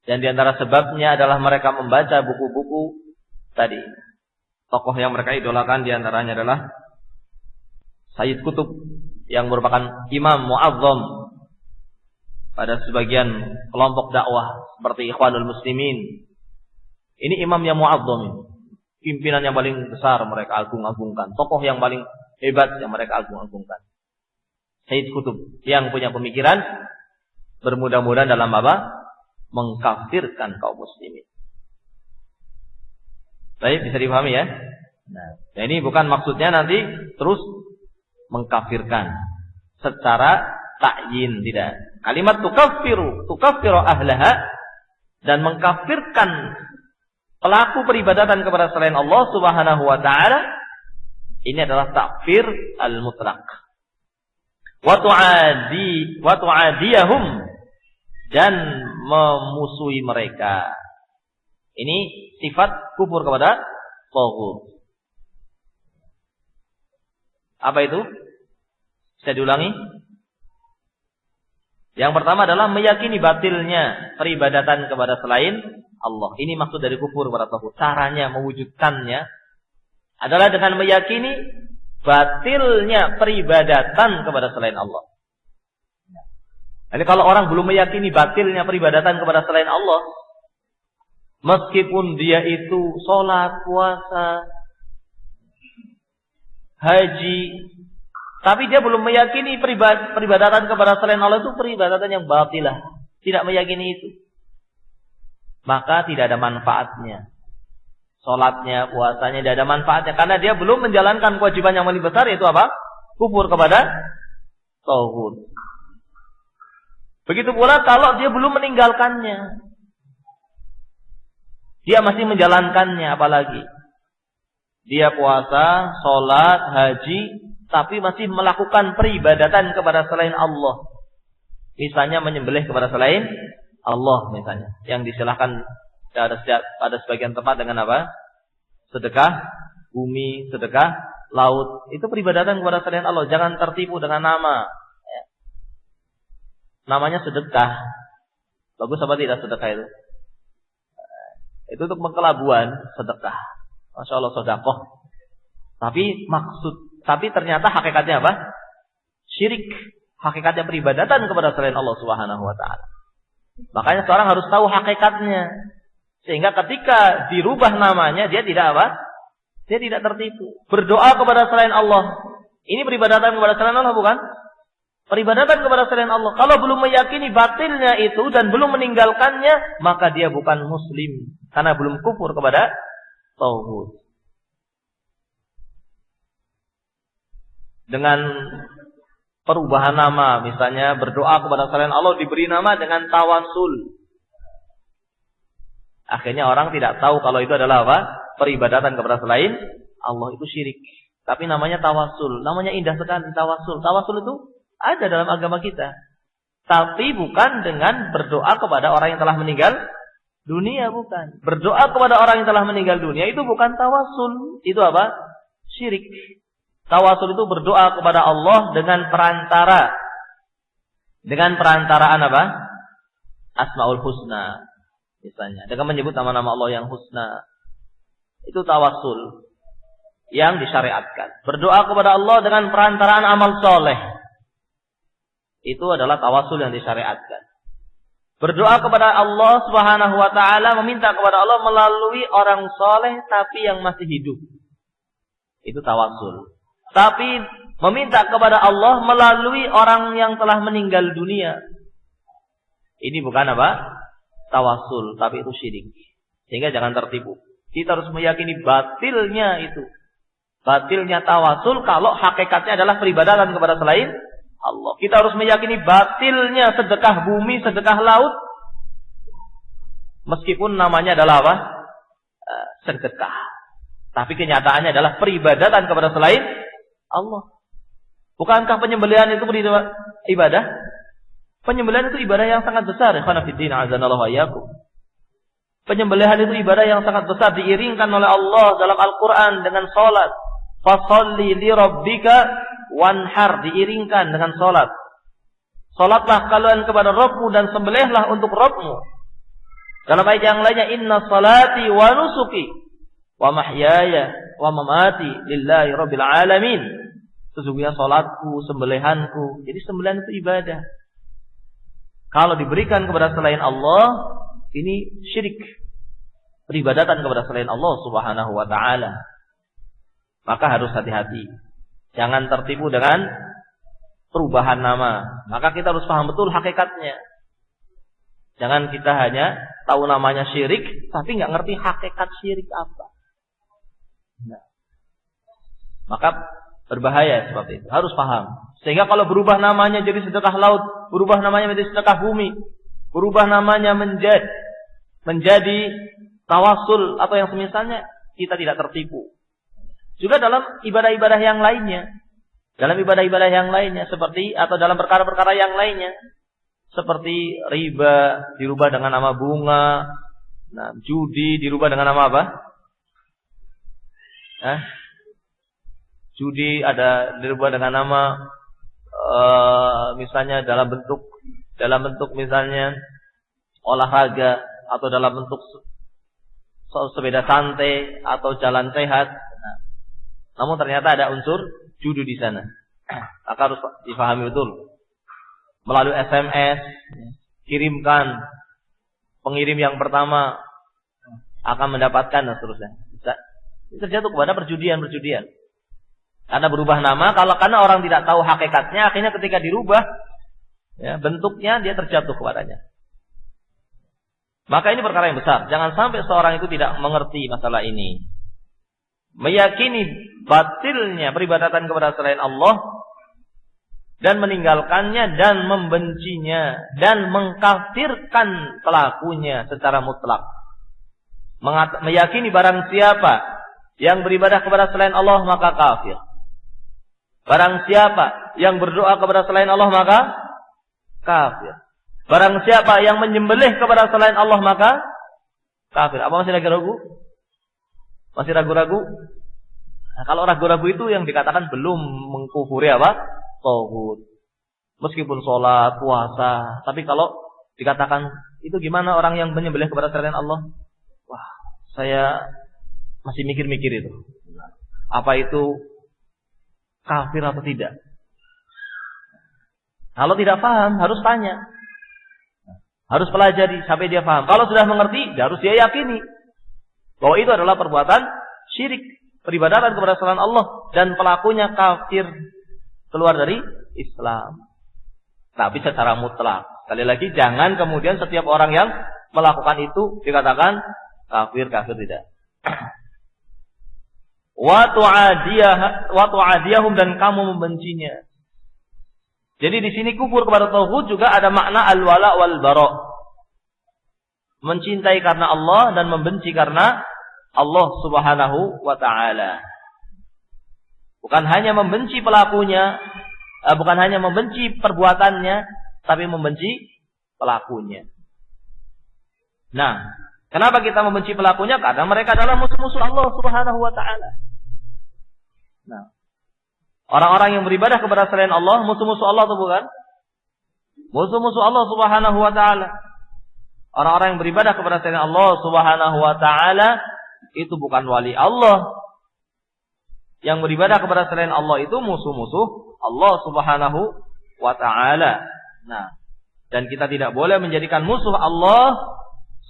Dan diantara sebabnya adalah mereka membaca buku-buku tadi. Tokoh yang mereka idolakan diantaranya adalah Sayyid Qutb yang merupakan imam mu'azzam pada sebagian kelompok dakwah seperti Ikhwanul Muslimin. Ini imam yang mu'azzam, pimpinan yang paling besar mereka agung-agungkan, tokoh yang paling hebat yang mereka agung-agungkan. Sayyid Qutb yang punya pemikiran bermudah-mudahan dalam apa? Mengkafirkan kaum muslimin. Baik, bisa dipahami ya? Nah, ini bukan maksudnya nanti terus mengkafirkan secara ta'yin, tidak. Kalimat tukaffiru ahlaha dan mengkafirkan pelaku peribadatan kepada selain Allah Subhanahu wa taala, ini adalah takfir al-mutlaq. Wa tu'adiyahum dan memusuhi mereka. Ini sifat kufur kepada tauhid. Apa itu? Bisa diulangi? Yang pertama adalah meyakini batilnya peribadatan kepada selain Allah. Ini maksud dari kufur kepada tauhid. Caranya mewujudkannya adalah dengan meyakini batilnya peribadatan kepada selain Allah. Jadi kalau orang belum meyakini batilnya peribadatan kepada selain Allah, meskipun dia itu sholat, puasa, haji, tapi dia belum meyakini peribadatan kepada selain Allah itu peribadatan yang batilah, tidak meyakini itu, maka tidak ada manfaatnya. Sholatnya, puasanya tidak ada manfaatnya karena dia belum menjalankan kewajiban yang paling besar, yaitu apa? Kufur kepada tauhid. Begitu pula kalau dia belum meninggalkannya, dia masih menjalankannya, apalagi dia puasa, sholat, haji, tapi masih melakukan peribadatan kepada selain Allah. Misalnya menyembelih kepada selain Allah misalnya, yang disilahkan pada sebagian tempat dengan apa? Sedekah bumi, sedekah laut. Itu peribadatan kepada selain Allah. Jangan tertipu dengan nama. Namanya sedekah. Bagus apa tidak sedekah itu? Itu untuk pengkelabuan sedekah. Masya Allah sedekah. Tapi ternyata hakikatnya apa? Syirik. Hakikatnya peribadatan kepada selain Allah Subhanahu wa taala. Makanya seorang harus tahu hakikatnya. Sehingga ketika dirubah namanya, dia tidak apa? Dia tidak tertipu. Berdoa kepada selain Allah. Ini peribadatan kepada selain Allah bukan? Peribadatan kepada selain Allah. Kalau belum meyakini batilnya itu dan belum meninggalkannya, maka dia bukan muslim. Karena belum kufur kepada tauhid. Dengan perubahan nama, misalnya berdoa kepada selain Allah diberi nama dengan tawasul. Akhirnya orang tidak tahu kalau itu adalah apa? Peribadatan kepada selain Allah, itu syirik. Tapi namanya tawasul. Namanya indah sekali, tawasul. Tawasul itu ada dalam agama kita. Tapi bukan dengan berdoa kepada orang yang telah meninggal dunia, bukan. Berdoa kepada orang yang telah meninggal dunia itu bukan tawasul. Itu apa? Syirik. Tawasul itu berdoa kepada Allah dengan perantara. Dengan perantaraan apa? Asmaul Husna. Misalnya, dengan menyebut nama-nama Allah yang husna. Itu tawasul yang disyariatkan. Berdoa kepada Allah dengan perantaraan amal soleh. Itu adalah tawasul yang disyariatkan. Berdoa kepada Allah Subhanahu wa taala, meminta kepada Allah melalui orang soleh tapi yang masih hidup. Itu tawasul. Tapi meminta kepada Allah melalui orang yang telah meninggal dunia. Ini bukan apa? Tawasul, tapi itu syirik. Sehingga jangan tertipu. Kita harus meyakini batilnya itu. Batilnya tawasul kalau hakikatnya adalah peribadatan kepada selain Allah. Kita harus meyakini batilnya sedekah bumi, sedekah laut. Meskipun namanya adalah apa? Sedekah. Tapi kenyataannya adalah peribadatan kepada selain Allah. Bukankah penyembelihan itu ibadah? Penyembelihan itu ibadah yang sangat besar. Ikhwana fiddin, azanallahu wa iyyakum. Penyembelihan itu ibadah yang sangat besar, diiringkan oleh Allah dalam Al-Quran dengan salat. Fasalli li rabbika wanhar, diiringkan dengan salat. Salatlah kalian kepada Rabbmu dan sembelihlah untuk Rabbmu. Dalam ayat yang lainnya, inna salati wa nusuki wa mahyaya wa mamati lillahi rabbil alamin. Sesungguhnya salatku, sembelihanku. Jadi sembelihan itu ibadah. Kalau diberikan kepada selain Allah, ini syirik. Peribadatan kepada selain Allah Subhanahu wa ta'ala. Maka harus hati-hati. Jangan tertipu dengan perubahan nama. Maka kita harus paham betul hakikatnya. Jangan kita hanya tahu namanya syirik, tapi nggak ngerti hakikat syirik apa. Nah. Maka berbahaya seperti itu. Harus paham. Sehingga kalau berubah namanya jadi sedekah laut, berubah namanya menjadi sedekah bumi, berubah namanya menjadi tawasul atau yang semisalnya, kita tidak tertipu. Juga dalam ibadah-ibadah yang lainnya. Dalam ibadah-ibadah yang lainnya seperti atau dalam perkara-perkara yang lainnya seperti riba dirubah dengan nama bunga, nah, judi dirubah dengan nama apa? Judi ada dirubah dengan nama misalnya dalam bentuk misalnya olahraga atau dalam bentuk sepeda santai atau jalan sehat. Namun ternyata ada unsur judi di sana. Maka harus difahami betul. Melalui SMS, kirimkan, pengirim yang pertama akan mendapatkan dan seterusnya. Itu terjatuh kepada perjudian. Karena berubah nama, karena orang tidak tahu hakikatnya, akhirnya ketika dirubah, ya, bentuknya dia terjatuh kepadanya. Maka ini perkara yang besar. Jangan sampai seorang itu tidak mengerti masalah ini. Meyakini batilnya peribadatan kepada selain Allah dan meninggalkannya dan membencinya dan mengkafirkan pelakunya secara mutlak. Meyakini barang siapa yang beribadah kepada selain Allah maka kafir. Barang siapa yang berdoa kepada selain Allah maka kafir. Barang siapa yang menyembelih kepada selain Allah maka kafir. Apa masih lagi ragu? Masih ragu-ragu? Nah, kalau ragu-ragu itu yang dikatakan belum mengkufuri apa? Tauhid. Meskipun sholat, puasa. Tapi kalau dikatakan, itu gimana orang yang menyembelih kepada selain Allah? Wah, saya masih mikir-mikir itu. Apa itu kafir atau tidak? Kalau tidak paham, harus tanya. Harus pelajari sampai dia paham. Kalau sudah mengerti, harus dia yakini bahwa itu adalah perbuatan syirik, peribadatan kepada selain Allah dan pelakunya kafir, keluar dari Islam. Tapi secara mutlak. Sekali lagi jangan kemudian setiap orang yang melakukan itu dikatakan kafir tidak. Wa tu'adiyahum dan kamu membencinya. Jadi di sini kufur kepada tauhid juga ada makna al-wala wal bara'. Mencintai karena Allah dan membenci karena Allah Subhanahu wa ta'ala. Bukan hanya membenci pelakunya, bukan hanya membenci perbuatannya, tapi membenci pelakunya. Nah, kenapa kita membenci pelakunya? Karena mereka adalah musuh-musuh Allah Subhanahu wa ta'ala. Nah, orang-orang yang beribadah kepada selain Allah, musuh-musuh Allah atau bukan? Musuh-musuh Allah Subhanahu wa ta'ala. Orang-orang yang beribadah kepada selain Allah Subhanahu wa ta'ala itu bukan wali Allah. Yang beribadah kepada selain Allah itu musuh-musuh Allah Subhanahu wa ta'ala. Nah, dan kita tidak boleh menjadikan musuh Allah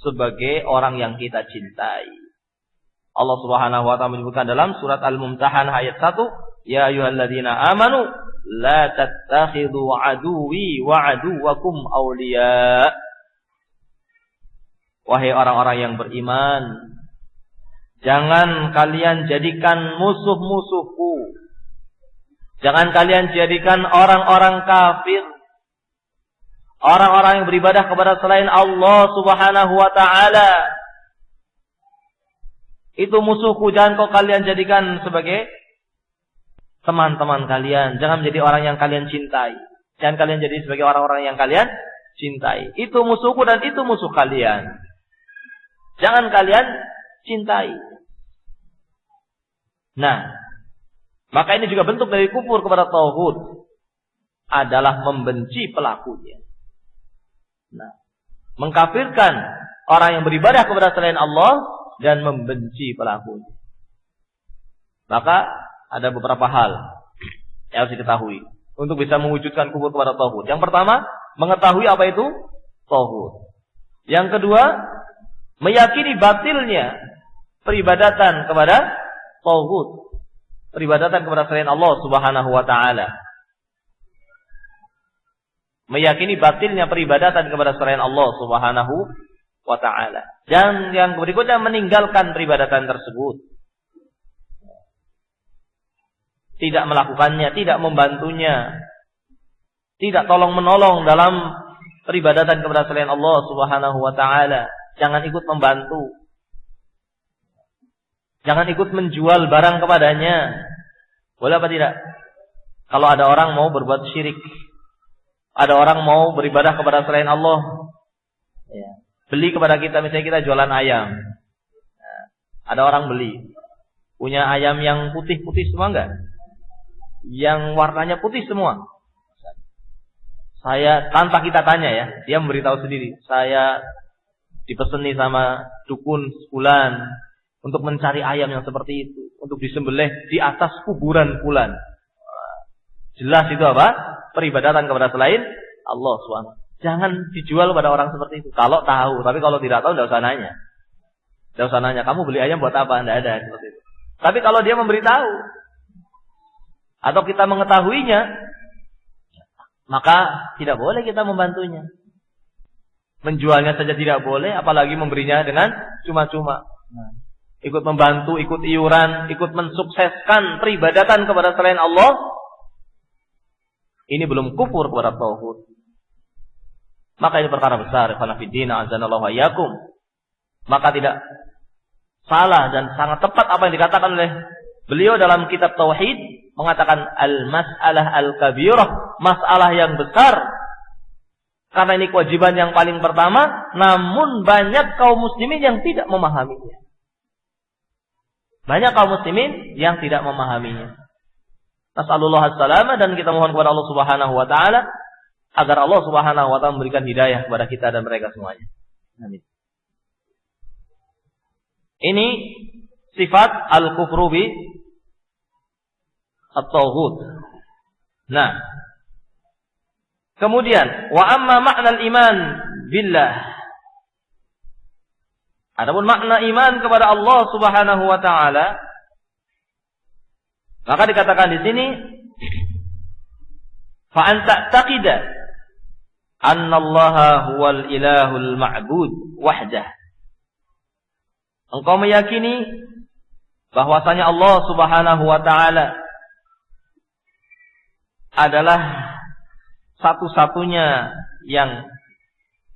sebagai orang yang kita cintai. Allah Subhanahu wa ta'ala menyebutkan dalam surat Al-Mumtahanah ayat 1, ya ayyuhalladzina amanu la tattakhidhu aduwwi wa aduwwakum awliya. Wahai orang-orang yang beriman, Jangan kalian jadikan musuh-musuhku. Jangan kalian jadikan orang-orang kafir, orang-orang yang beribadah kepada selain Allah Subhanahu wa ta'ala, itu musuhku. Jangan kau kalian jadikan sebagai teman-teman kalian. Jangan menjadi orang yang kalian cintai. Jangan kalian jadi sebagai orang-orang yang kalian cintai. Itu musuhku dan itu musuh kalian. Jangan kalian cintai. Nah, maka ini juga bentuk dari kufur kepada tauhid, adalah membenci pelakunya. Nah, mengkafirkan orang yang beribadah kepada selain Allah dan membenci pelakunya. Maka ada beberapa hal yang harus diketahui untuk bisa mewujudkan kufur kepada tauhid. Yang pertama, mengetahui apa itu tauhid. Yang kedua, meyakini batilnya peribadatan kepada tauhid, peribadatan kepada selain Allah Subhanahu wa ta'ala. Meyakini batilnya peribadatan kepada selain Allah Subhanahu wa ta'ala. Dan yang berikutnya, meninggalkan peribadatan tersebut. Tidak melakukannya, tidak membantunya, tidak tolong-menolong dalam peribadatan kepada selain Allah Subhanahu wa ta'ala. Jangan ikut membantu. Jangan ikut menjual barang kepadanya. Boleh apa tidak? Kalau ada orang mau berbuat syirik, ada orang mau beribadah kepada selain Allah, ya, beli kepada kita, misalnya kita jualan ayam. Nah, ada orang beli, punya ayam yang putih-putih semua enggak? Yang warnanya putih semua. Saya, tanpa kita tanya ya, dia memberitahu sendiri, saya dipeseni sama dukun sebulan untuk mencari ayam yang seperti itu, untuk disembelih di atas kuburan fulan. Jelas itu apa? Peribadatan kepada selain Allah SWT. Jangan dijual pada orang seperti itu. Kalau tahu, tapi kalau tidak tahu, tidak usah nanya. Tidak usah nanya, kamu beli ayam buat apa? Tidak ada seperti itu. Tapi kalau dia memberitahu, atau kita mengetahuinya, maka tidak boleh kita membantunya. Menjualnya saja tidak boleh, apalagi memberinya dengan cuma-cuma. Ikut membantu, ikut iuran, ikut mensukseskan peribadatan kepada selain Allah, ini belum kufur kepada tauhid. Maka ini perkara besar. Khanafiddina azanallahu ayyakum. Maka tidak salah dan sangat tepat apa yang dikatakan oleh beliau dalam kitab tauhid, mengatakan al-mas'alah al-kabirah, masalah yang besar. Karena ini kewajiban yang paling pertama, namun banyak kaum muslimin yang tidak memahaminya. Banyak kaum muslimin yang tidak memahaminya. Nas'alullah as-salama, dan kita mohon kepada Allah Subhanahu wa ta'ala agar Allah Subhanahu wa ta'ala memberikan hidayah kepada kita dan mereka semuanya. Amin. Ini sifat al-kufru bi at-tauhid. Nah, kemudian wa amma makna al-iman billah. Adapun makna iman kepada Allah Subhanahu wa ta'ala, maka dikatakan di sini, fa anta taqida anna Allaha huwal ilahul ma'bud wahdah. Engkau meyakini bahwasanya Allah Subhanahu wa ta'ala adalah satu-satunya yang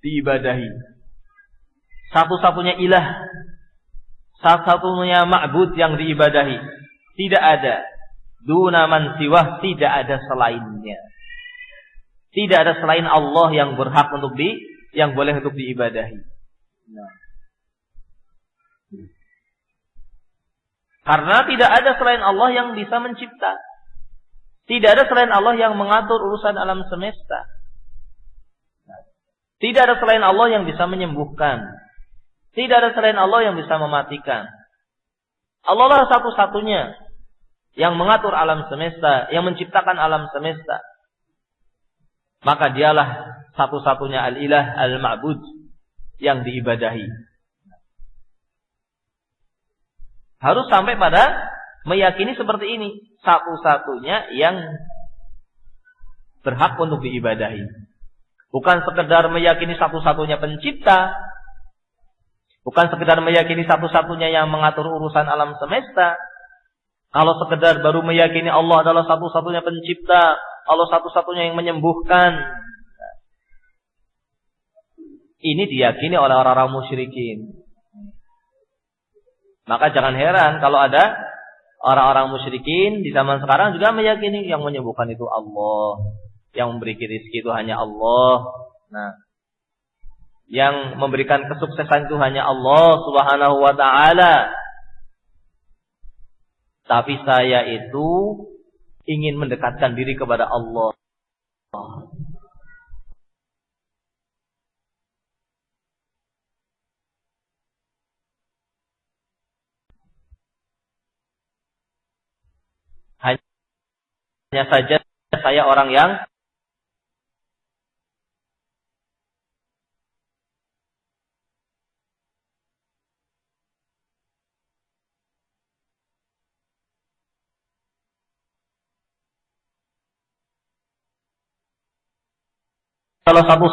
diibadahi, satu-satunya ilah, satu-satunya ma'bud yang diibadahi. Tidak ada duna man siwah, tidak ada selainnya. Tidak ada selain Allah yang berhak untuk yang boleh untuk diibadahi. Nah. Karena tidak ada selain Allah yang bisa mencipta. Tidak ada selain Allah yang mengatur urusan alam semesta. Tidak ada selain Allah yang bisa menyembuhkan. Tidak ada selain Allah yang bisa mematikan. Allah lah satu-satunya yang mengatur alam semesta, yang menciptakan alam semesta. Maka dialah satu-satunya al-ilah al-ma'bud yang diibadahi. Harus sampai pada meyakini seperti ini, satu-satunya yang berhak untuk diibadahi. Bukan sekedar meyakini satu-satunya pencipta, Bukan sekedar meyakini satu-satunya yang mengatur urusan alam semesta. Kalau sekedar baru meyakini Allah adalah satu-satunya pencipta, Allah satu-satunya yang menyembuhkan, ini diyakini oleh orang-orang musyrikin. Maka jangan heran kalau ada orang-orang musyrikin di zaman sekarang juga meyakini yang menyembuhkan itu Allah, yang memberi rezeki itu hanya Allah. Nah, yang memberikan kesuksesan itu hanya Allah Subhanahu wa taala. Tapi saya itu ingin mendekatkan diri kepada Allah. Hanya saja saya orang yang salah satu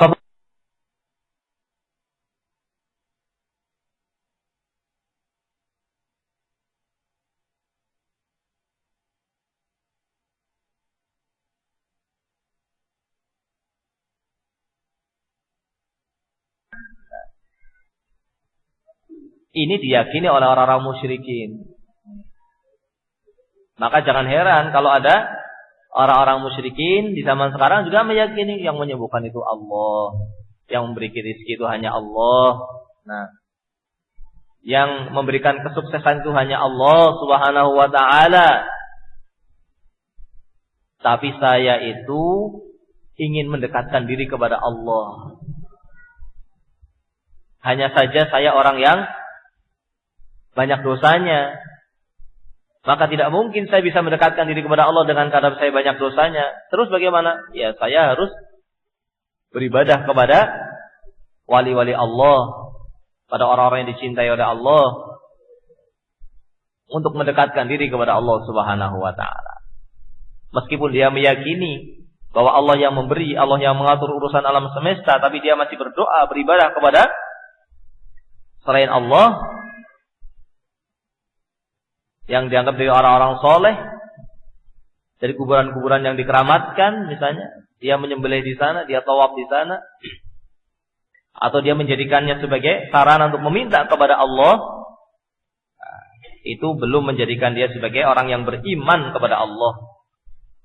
ini diyakini oleh orang-orang musyrikin. Maka jangan heran kalau ada orang-orang musyrikin di zaman sekarang juga meyakini yang menyembuhkan itu Allah, yang memberi rezeki itu hanya Allah. Nah, yang memberikan kesuksesan itu hanya Allah Subhanahu wa taala. Tapi saya itu ingin mendekatkan diri kepada Allah. Hanya saja saya orang yang banyak dosanya. Maka tidak mungkin saya bisa mendekatkan diri kepada Allah dengan keadaan saya banyak dosanya. Terus bagaimana? Ya, saya harus beribadah kepada wali-wali Allah, pada orang-orang yang dicintai oleh Allah, untuk mendekatkan diri kepada Allah Subhanahu wa taala. Meskipun dia meyakini bahwa Allah yang memberi, Allah yang mengatur urusan alam semesta, tapi dia masih berdoa, beribadah kepada selain Allah, yang dianggap dari orang-orang soleh, dari kuburan-kuburan yang dikeramatkan, misalnya dia menyembelih di sana, dia tawaf di sana, atau dia menjadikannya sebagai sarana untuk meminta kepada Allah, itu belum menjadikan dia sebagai orang yang beriman kepada Allah.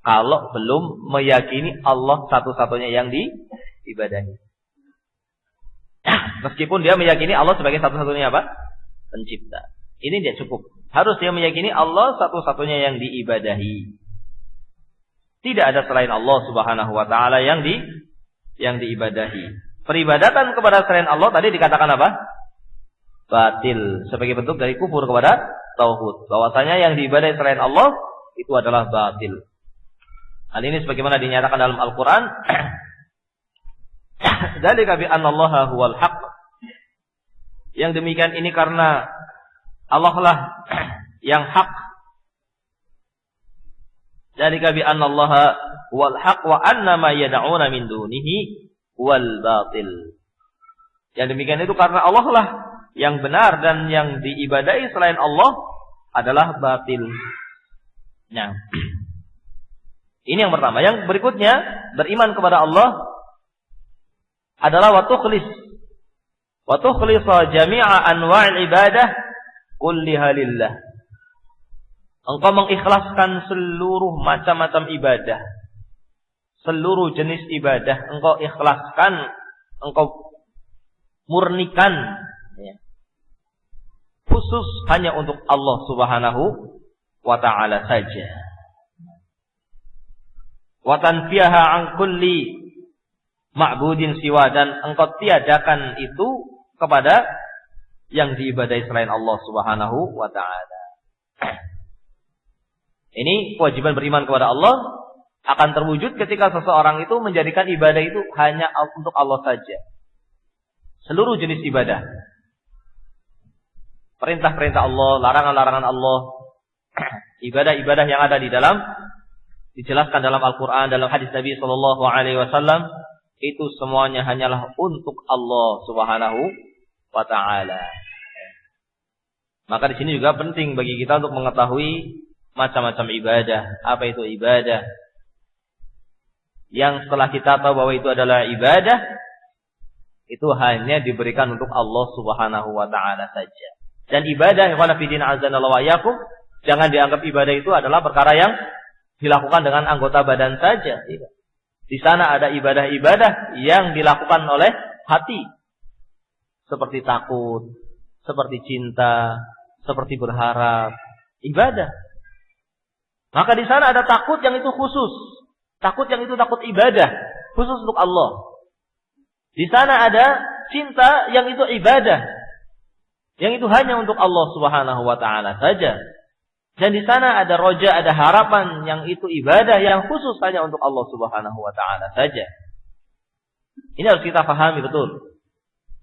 Kalau belum meyakini Allah satu-satunya yang diibadahi. Meskipun dia meyakini Allah sebagai satu-satunya apa? Pencipta. Ini dia cukup. Harus dia meyakini Allah satu-satunya yang diibadahi. Tidak ada selain Allah Subhanahu wa taala yang diibadahi. Peribadatan kepada selain Allah tadi dikatakan apa? Batil. Sebagai bentuk dari kufur kepada tauhid. Bahwasanya yang diibadahi selain Allah itu adalah batil. Hal ini sebagaimana dinyatakan dalam Al-Quran. Dzalika bi anna Allaha huwal haqq. Yang demikian ini karena Allah lah yang hak. Dzalika bi anna Allaha huwal haqq wa anna ma yad'una min dunihi huwal batil. Yang demikian itu karena Allah lah yang benar dan yang diibadahi selain Allah adalah batil. Nah, ini yang pertama. Yang berikutnya, beriman kepada Allah adalah wa tukhlisa jami'a anwa'il ibadah kulliha lillah. Engkau mengikhlaskan seluruh macam-macam ibadah, seluruh jenis ibadah engkau ikhlaskan, engkau murnikan, ya, khusus hanya untuk Allah Subhanahu wa ta'ala saja. Wa tanfiyaha an kulli ma'budin siwa, dan engkau tiadakan itu kepada yang diibadahi selain Allah Subhanahu wa ta'ala. Ini kewajiban beriman kepada Allah akan terwujud ketika seseorang itu menjadikan ibadah itu hanya untuk Allah saja. Seluruh jenis ibadah, perintah-perintah Allah, larangan-larangan Allah, ibadah-ibadah yang ada di dalam, dijelaskan dalam Al-Quran, dalam hadis Nabi SAW, itu semuanya hanyalah untuk Allah Subhanahu wa ta'ala. Maka di sini juga penting bagi kita untuk mengetahui macam-macam ibadah. Apa itu ibadah? Yang setelah kita tahu bahwa itu adalah ibadah, itu hanya diberikan untuk Allah Subhanahu wa taala saja. Dan ibadah yang qala fi din azanallahu wa iyyakum, jangan dianggap ibadah itu adalah perkara yang dilakukan dengan anggota badan saja. Tidak. Di sana ada ibadah-ibadah yang dilakukan oleh hati. Seperti takut, seperti cinta, seperti berharap, ibadah. Maka di sana ada takut yang itu khusus. Takut yang itu takut ibadah, khusus untuk Allah. Di sana ada cinta yang itu ibadah, yang itu hanya untuk Allah Subhanahu wa taala saja. Dan di sana ada roja, ada harapan yang itu ibadah yang khusus hanya untuk Allah Subhanahu wa taala saja. Ini harus kita pahami betul.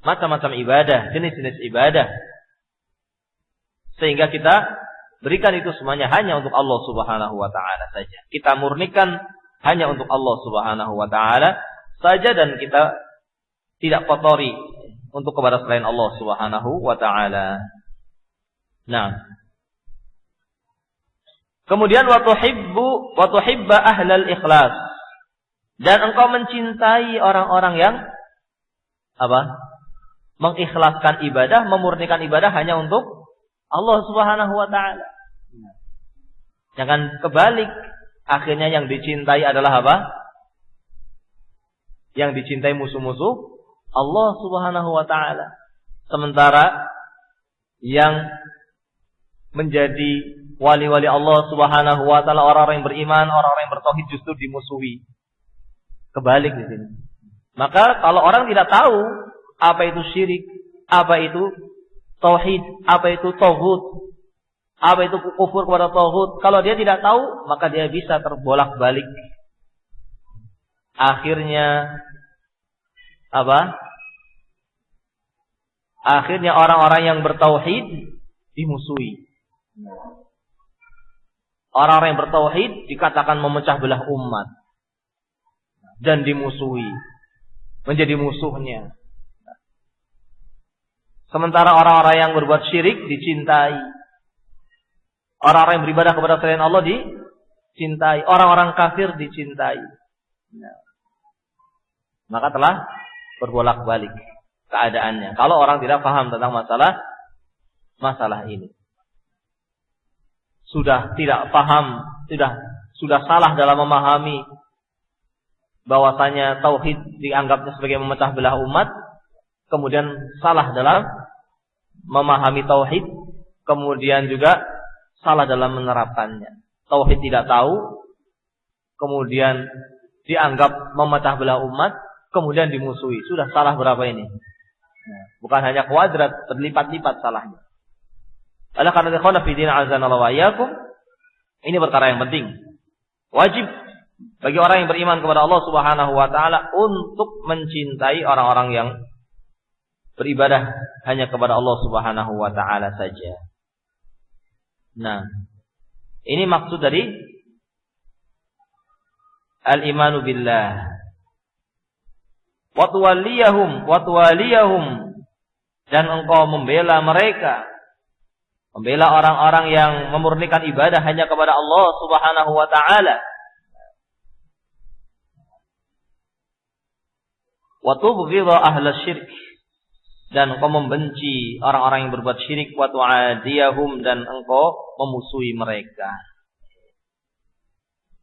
Macam-macam ibadah, jenis-jenis ibadah. Sehingga kita berikan itu semuanya hanya untuk Allah Subhanahu wa taala saja. Kita murnikan hanya untuk Allah Subhanahu wa taala saja, dan kita tidak kotori untuk kepada selain Allah Subhanahu wa taala. Nah, kemudian wa tuhibba ahlal ikhlas, dan engkau mencintai orang-orang yang apa? Mengikhlaskan ibadah, memurnikan ibadah hanya untuk Allah Subhanahu wa taala. Jangan kebalik, akhirnya yang dicintai adalah apa? Yang dicintai musuh-musuh Allah Subhanahu wa taala. Sementara yang menjadi wali-wali Allah Subhanahu wa taala, orang-orang yang beriman, orang-orang yang bertauhid justru dimusuhi. Kebalik di sini. Maka kalau orang tidak tahu apa itu syirik, apa itu tauhid, apa itu taghut, apa itu kufur kepada taghut, kalau dia tidak tahu, maka dia bisa terbolak-balik. Akhirnya apa? Akhirnya orang-orang yang bertauhid dimusuhi. Orang-orang yang bertauhid dikatakan memecah belah umat dan dimusuhi, menjadi musuhnya. Sementara orang-orang yang berbuat syirik dicintai. Orang-orang yang beribadah kepada selain Allah dicintai. Orang-orang kafir dicintai. Nah, maka telah berbolak-balik keadaannya. Kalau orang tidak paham tentang masalah ini. Sudah tidak paham, sudah salah dalam memahami bahwasanya tauhid dianggapnya sebagai memecah belah umat. Kemudian salah dalam memahami tauhid, kemudian juga salah dalam menerapkannya. Tauhid tidak tahu, kemudian dianggap memecah belah umat, kemudian dimusuhi. Sudah salah berapa ini? Bukan hanya kuadrat, berlipat-lipat salahnya. Oleh karena ikhwan fillah azanallahu wa iyyakum, ini perkara yang penting. Wajib bagi orang yang beriman kepada Allah Subhanahu wa taala untuk mencintai orang-orang yang beribadah hanya kepada Allah Subhanahu wa taala saja. Nah, ini maksud dari al-imanu billah. Wa tuwalliyahum, dan engkau membela mereka. Membela orang-orang yang memurnikan ibadah hanya kepada Allah Subhanahu wa taala. Wa tubghidha ahla syirk, dan engkau membenci orang-orang yang berbuat syirik, wa tu'adiyahum, dan engkau memusuhi mereka.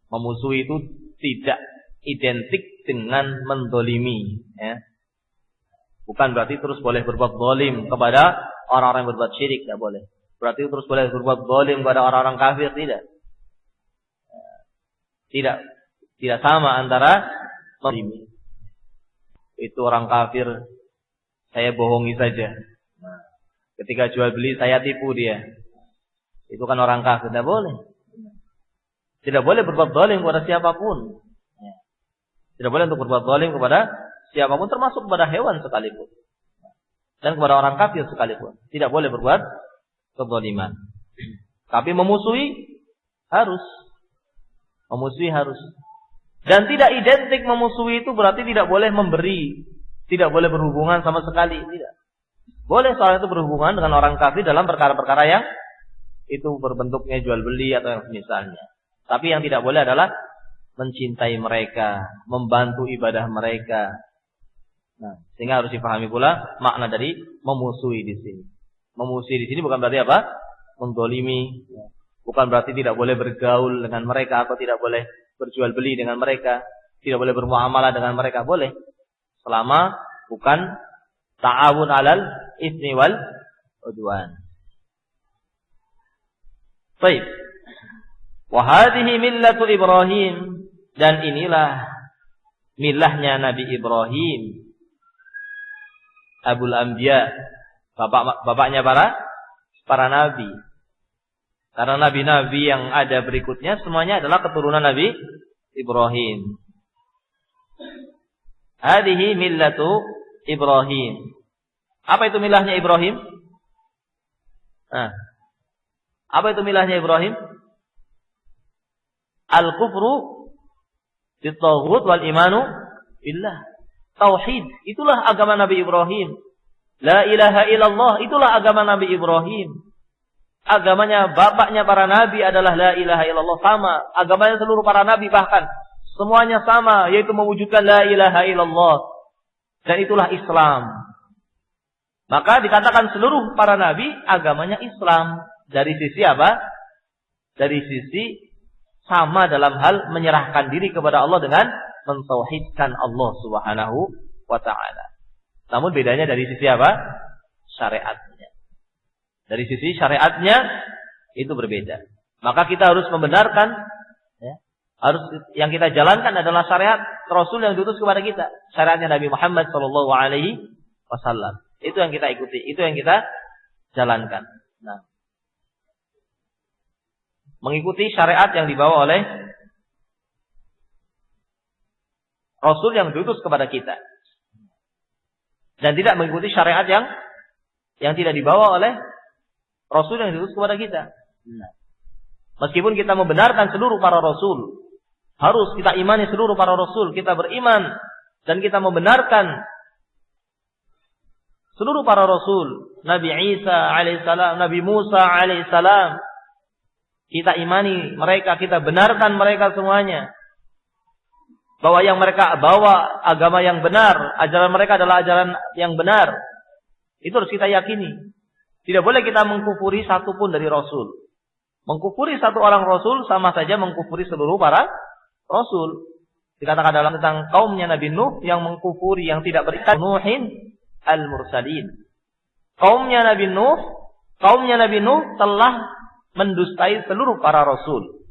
Memusuhi itu tidak identik dengan mendolimi, ya. Bukan berarti terus boleh berbuat zalim kepada orang-orang yang berbuat syirik, tidak boleh. Berarti terus boleh berbuat zalim kepada orang-orang kafir, tidak. Tidak sama antara mendolimi. Itu orang kafir, saya bohongi saja. Ketika jual beli saya tipu dia. Itu kan orang kafir, tidak boleh. Tidak boleh berbuat zalim kepada siapapun. Tidak boleh untuk berbuat zalim kepada siapapun, termasuk kepada hewan sekalipun. Dan kepada orang kafir sekalipun. Tidak boleh berbuat kezaliman. Tapi memusuhi harus. Memusuhi harus. Dan tidak identik memusuhi itu berarti tidak boleh memberi. Tidak boleh berhubungan sama sekali. Tidak. Boleh seorang itu berhubungan dengan orang kafir dalam perkara-perkara yang itu berbentuknya jual beli atau yang semisalnya. Tapi yang tidak boleh adalah mencintai mereka, membantu ibadah mereka. Nah, sehingga harus dipahami pula makna dari memusuhi di sini. Memusuhi di sini bukan berarti apa? Mendolimi. Bukan berarti tidak boleh bergaul dengan mereka atau tidak boleh berjual beli dengan mereka, tidak boleh bermuamalah dengan mereka, boleh. Selama bukan ta'awun 'alal itsmi wal 'udwan. Baik. Wa hadhihi millatu Ibrahim, dan inilah milahnya Nabi Ibrahim, Abul Anbiya, bapaknya para nabi. Karena nabi-nabi yang ada berikutnya semuanya adalah keturunan Nabi Ibrahim. Hadhihi millatu Ibrahim. Apa itu milahnya Ibrahim? Apa itu milahnya Ibrahim? Al-kufru bit-taghut wal imanu billah. Tauhid, itulah agama Nabi Ibrahim. La ilaha illallah, itulah agama Nabi Ibrahim. Agamanya bapaknya para nabi adalah la ilaha illallah, sama. Agamanya seluruh para nabi bahkan semuanya sama, yaitu mewujudkan la ilaha illallah. Dan itulah Islam. Maka dikatakan seluruh para nabi agamanya Islam. Dari sisi apa? Dari sisi sama dalam hal menyerahkan diri kepada Allah dengan mentauhidkan Allah Subhanahu wa ta'ala. Namun bedanya dari sisi apa? Syariatnya. Dari sisi syariatnya itu berbeda. Maka kita harus membenarkan, ya, harus yang kita jalankan adalah syariat Rasul yang diutus kepada kita, syariatnya Nabi Muhammad sallallahu alaihi wasallam. Itu yang kita ikuti, itu yang kita jalankan. Nah, mengikuti syariat yang dibawa oleh Rasul yang diutus kepada kita, dan tidak mengikuti syariat yang tidak dibawa oleh Rasul yang diutus kepada kita. Meskipun kita membenarkan seluruh para Rasul, harus kita imani seluruh para Rasul, kita beriman dan kita membenarkan seluruh para Rasul, Nabi Isa alaihissalam, Nabi Musa alaihissalam, kita imani mereka, kita benarkan mereka semuanya, bahwa yang mereka bawa agama yang benar, ajaran mereka adalah ajaran yang benar. Itu harus kita yakini. Tidak boleh kita mengkufuri satu pun dari Rasul. Mengkufuri satu orang Rasul sama saja mengkufuri seluruh para Rasul. Dikatakan dalam tentang kaumnya Nabi Nuh yang mengkufuri, yang tidak beriman, Nuhin al-mursalin. Kaumnya Nabi Nuh telah mendustai seluruh para Rasul.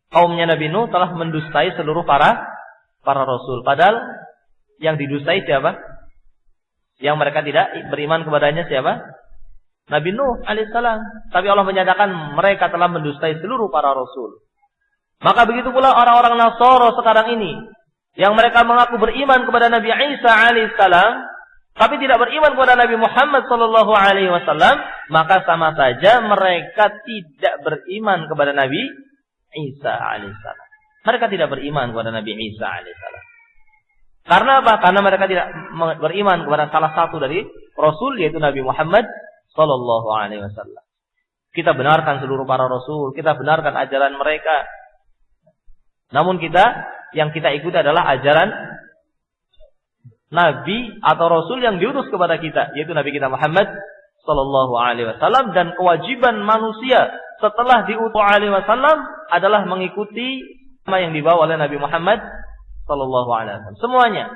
Kaumnya Nabi Nuh telah mendustai seluruh para Rasul. Padahal yang didustai siapa? Yang mereka tidak beriman kepadanya siapa? Nabi Nuh alaihissalam. Tapi Allah menyatakan mereka telah mendustai seluruh para Rasul. Maka begitu pula orang-orang Nasara sekarang ini, yang mereka mengaku beriman kepada Nabi Isa alaihissalam, tapi tidak beriman kepada Nabi Muhammad sallallahu alaihi wasallam, maka sama saja mereka tidak beriman kepada Nabi Isa alaihissalam. Mereka tidak beriman kepada Nabi Isa alaihissalam. Karena apa? Karena mereka tidak beriman kepada salah satu dari Rasul, yaitu Nabi Muhammad sallallahu alaihi wasallam. Kita benarkan seluruh para Rasul, kita benarkan ajaran mereka. Namun yang kita ikuti adalah ajaran Nabi atau Rasul yang diutus kepada kita, yaitu Nabi kita Muhammad sallallahu alaihi wasallam. Dan kewajiban manusia setelah diutus alaihi wasallam adalah mengikuti apa yang dibawa oleh Nabi Muhammad sallallahu alaihi wasallam, semuanya.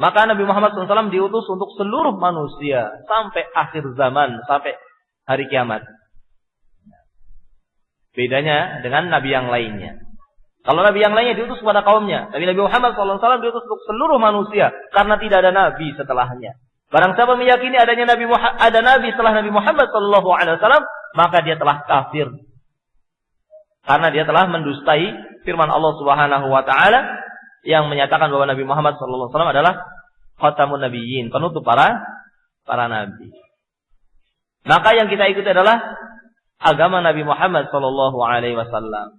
Maka Nabi Muhammad SAW diutus untuk seluruh manusia sampai akhir zaman, sampai hari kiamat. Bedanya dengan nabi yang lainnya. Kalau nabi yang lainnya diutus kepada kaumnya, tapi Nabi Muhammad SAW diutus untuk seluruh manusia karena tidak ada nabi setelahnya. Barang siapa meyakini adanya ada nabi setelah Nabi Muhammad SAW, maka dia telah kafir. Karena dia telah mendustai firman Allah Subhanahu wa taala yang menyatakan bahwa Nabi Muhammad SAW adalah khatamun nabiyyin, penutup para nabi. Maka yang kita ikuti adalah agama Nabi Muhammad SAW.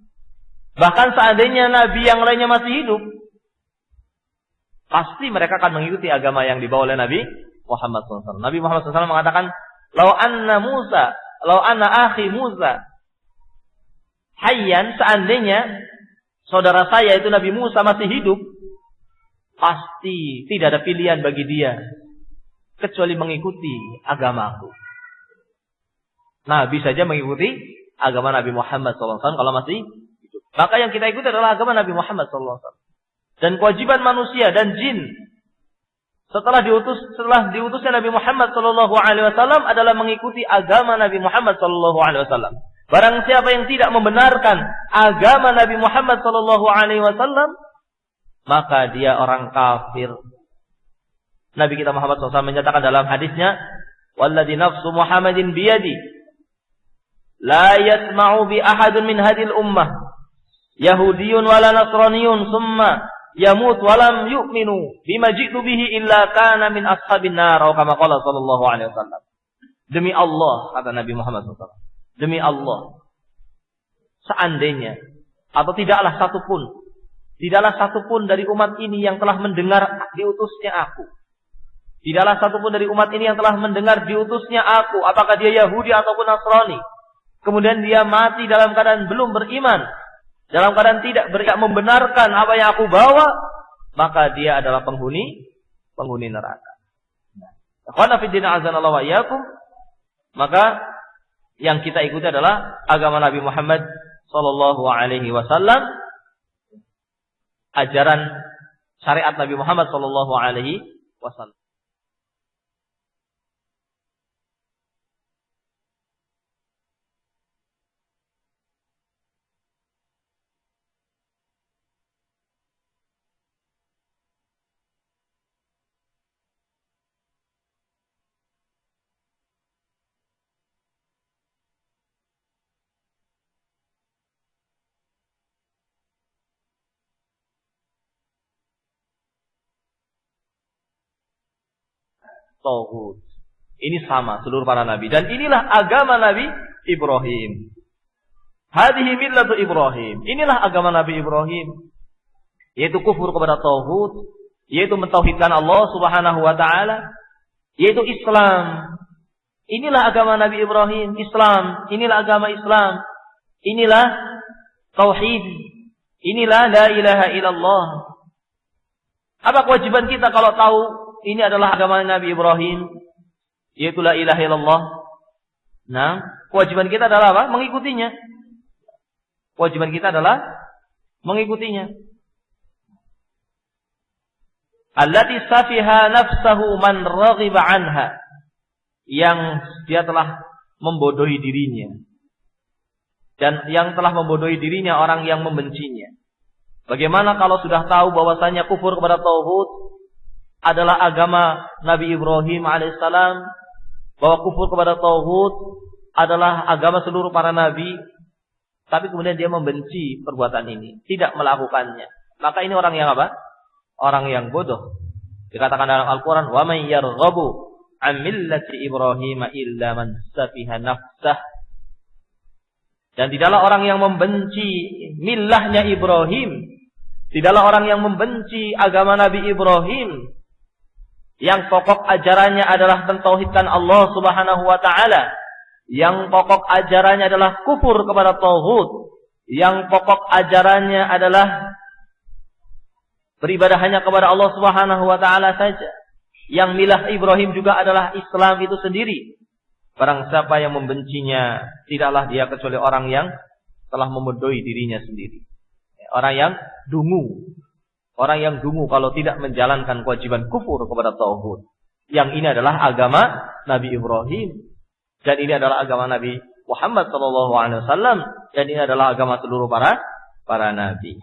Bahkan seandainya nabi yang lainnya masih hidup, pasti mereka akan mengikuti agama yang dibawa oleh Nabi Muhammad SAW. Nabi Muhammad SAW mengatakan, "Lau anna akhi Musa hayyan, seandainya saudara saya itu Nabi Musa masih hidup, pasti tidak ada pilihan bagi dia kecuali mengikuti agamaku." Nabi saja mengikuti agama Nabi Muhammad SAW kalau masih hidup. Maka yang kita ikuti adalah agama Nabi Muhammad SAW. Dan kewajiban manusia dan jin setelah diutusnya Nabi Muhammad SAW adalah mengikuti agama Nabi Muhammad SAW. Barang siapa yang tidak membenarkan agama Nabi Muhammad SAW, maka dia orang kafir. Nabi kita Muhammad SAW menyatakan dalam hadisnya, "Walladzi nafsu Muhammadin biyadi, la yasma'u bi ahadun min hadil ummah Yahudiyun wala Nasraniyun summa yamut walam yu'minu bima ji'tu bihi illa kana min ashabin nar," atau kama qala sallallahu alaihi wasallam. Demi Allah, kata Nabi Muhammad SAW, demi Allah, seandainya atau tidaklah satupun dari umat ini yang telah mendengar diutusnya aku. Tidaklah satupun dari umat ini yang telah mendengar diutusnya aku, apakah dia Yahudi ataupun Nasrani, kemudian dia mati dalam keadaan belum beriman, dalam keadaan tidak membenarkan apa yang aku bawa, maka dia adalah penghuni neraka. Ikhwana fi din azanallahu wa iyyakum, maka yang kita ikuti adalah agama Nabi Muhammad sallallahu alaihi wasallam, ajaran syariat Nabi Muhammad sallallahu alaihi wasallam. Tauhid. Ini sama seluruh para nabi, dan inilah agama Nabi Ibrahim. Hadhihi millatu Ibrahim. Inilah agama Nabi Ibrahim, yaitu kufur kepada tauhid, yaitu mentauhidkan Allah Subhanahu wa taala, yaitu Islam. Inilah agama Nabi Ibrahim, Islam. Inilah agama Islam. Inilah tauhid. Inilah la ilaha illallah. Apa kewajiban kita kalau tahu ini adalah agama Nabi Ibrahim, yaitu la ilaha illallah? Nah, kewajiban kita adalah apa? Mengikutinya. Kewajiban kita adalah mengikutinya. Allati safiha nafsahu man raghiba anha, yang dia telah membodohi dirinya, dan yang telah membodohi dirinya orang yang membencinya. Bagaimana kalau sudah tahu bahwasanya kufur kepada tauhid adalah agama Nabi Ibrahim alaihissalam, bahwa kufur kepada tauhid adalah agama seluruh para nabi, tapi kemudian dia membenci perbuatan ini, tidak melakukannya. Maka ini orang yang apa? Orang yang bodoh. Dikatakan dalam Al-Quran, "Wa man yarghabu an millati Ibrahim illa man safiha nafsah." Dan tidaklah orang yang membenci millahnya Ibrahim, tidaklah orang yang membenci agama Nabi Ibrahim, yang pokok ajarannya adalah mentauhidkan Allah Subhanahu wa taala, yang pokok ajarannya adalah kufur kepada tauhid, yang pokok ajarannya adalah beribadah hanya kepada Allah Subhanahu wa taala saja, yang milah Ibrahim juga adalah Islam itu sendiri. Barang siapa yang membencinya, tidaklah dia kecuali orang yang telah membodohi dirinya sendiri. Orang yang dungu. Orang yang dungu kalau tidak menjalankan kewajiban kufur kepada tauhid. Yang ini adalah agama Nabi Ibrahim, dan ini adalah agama Nabi Muhammad SAW, dan ini adalah agama seluruh para nabi.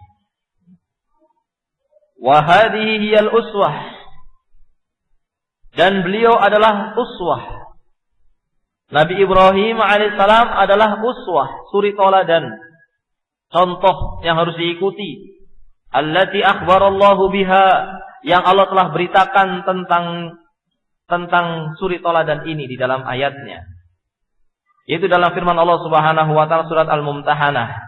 Wa hadhihi hiyal uswah, dan beliau adalah uswah. Nabi Ibrahim alaihissalam adalah uswah, suri tauladan, contoh yang harus diikuti. Allati akhbarallahu biha, yang Allah telah beritakan tentang suri tauladan ini di dalam ayatnya. Yaitu dalam firman Allah Subhanahu wa taala surat Al-Mumtahanah.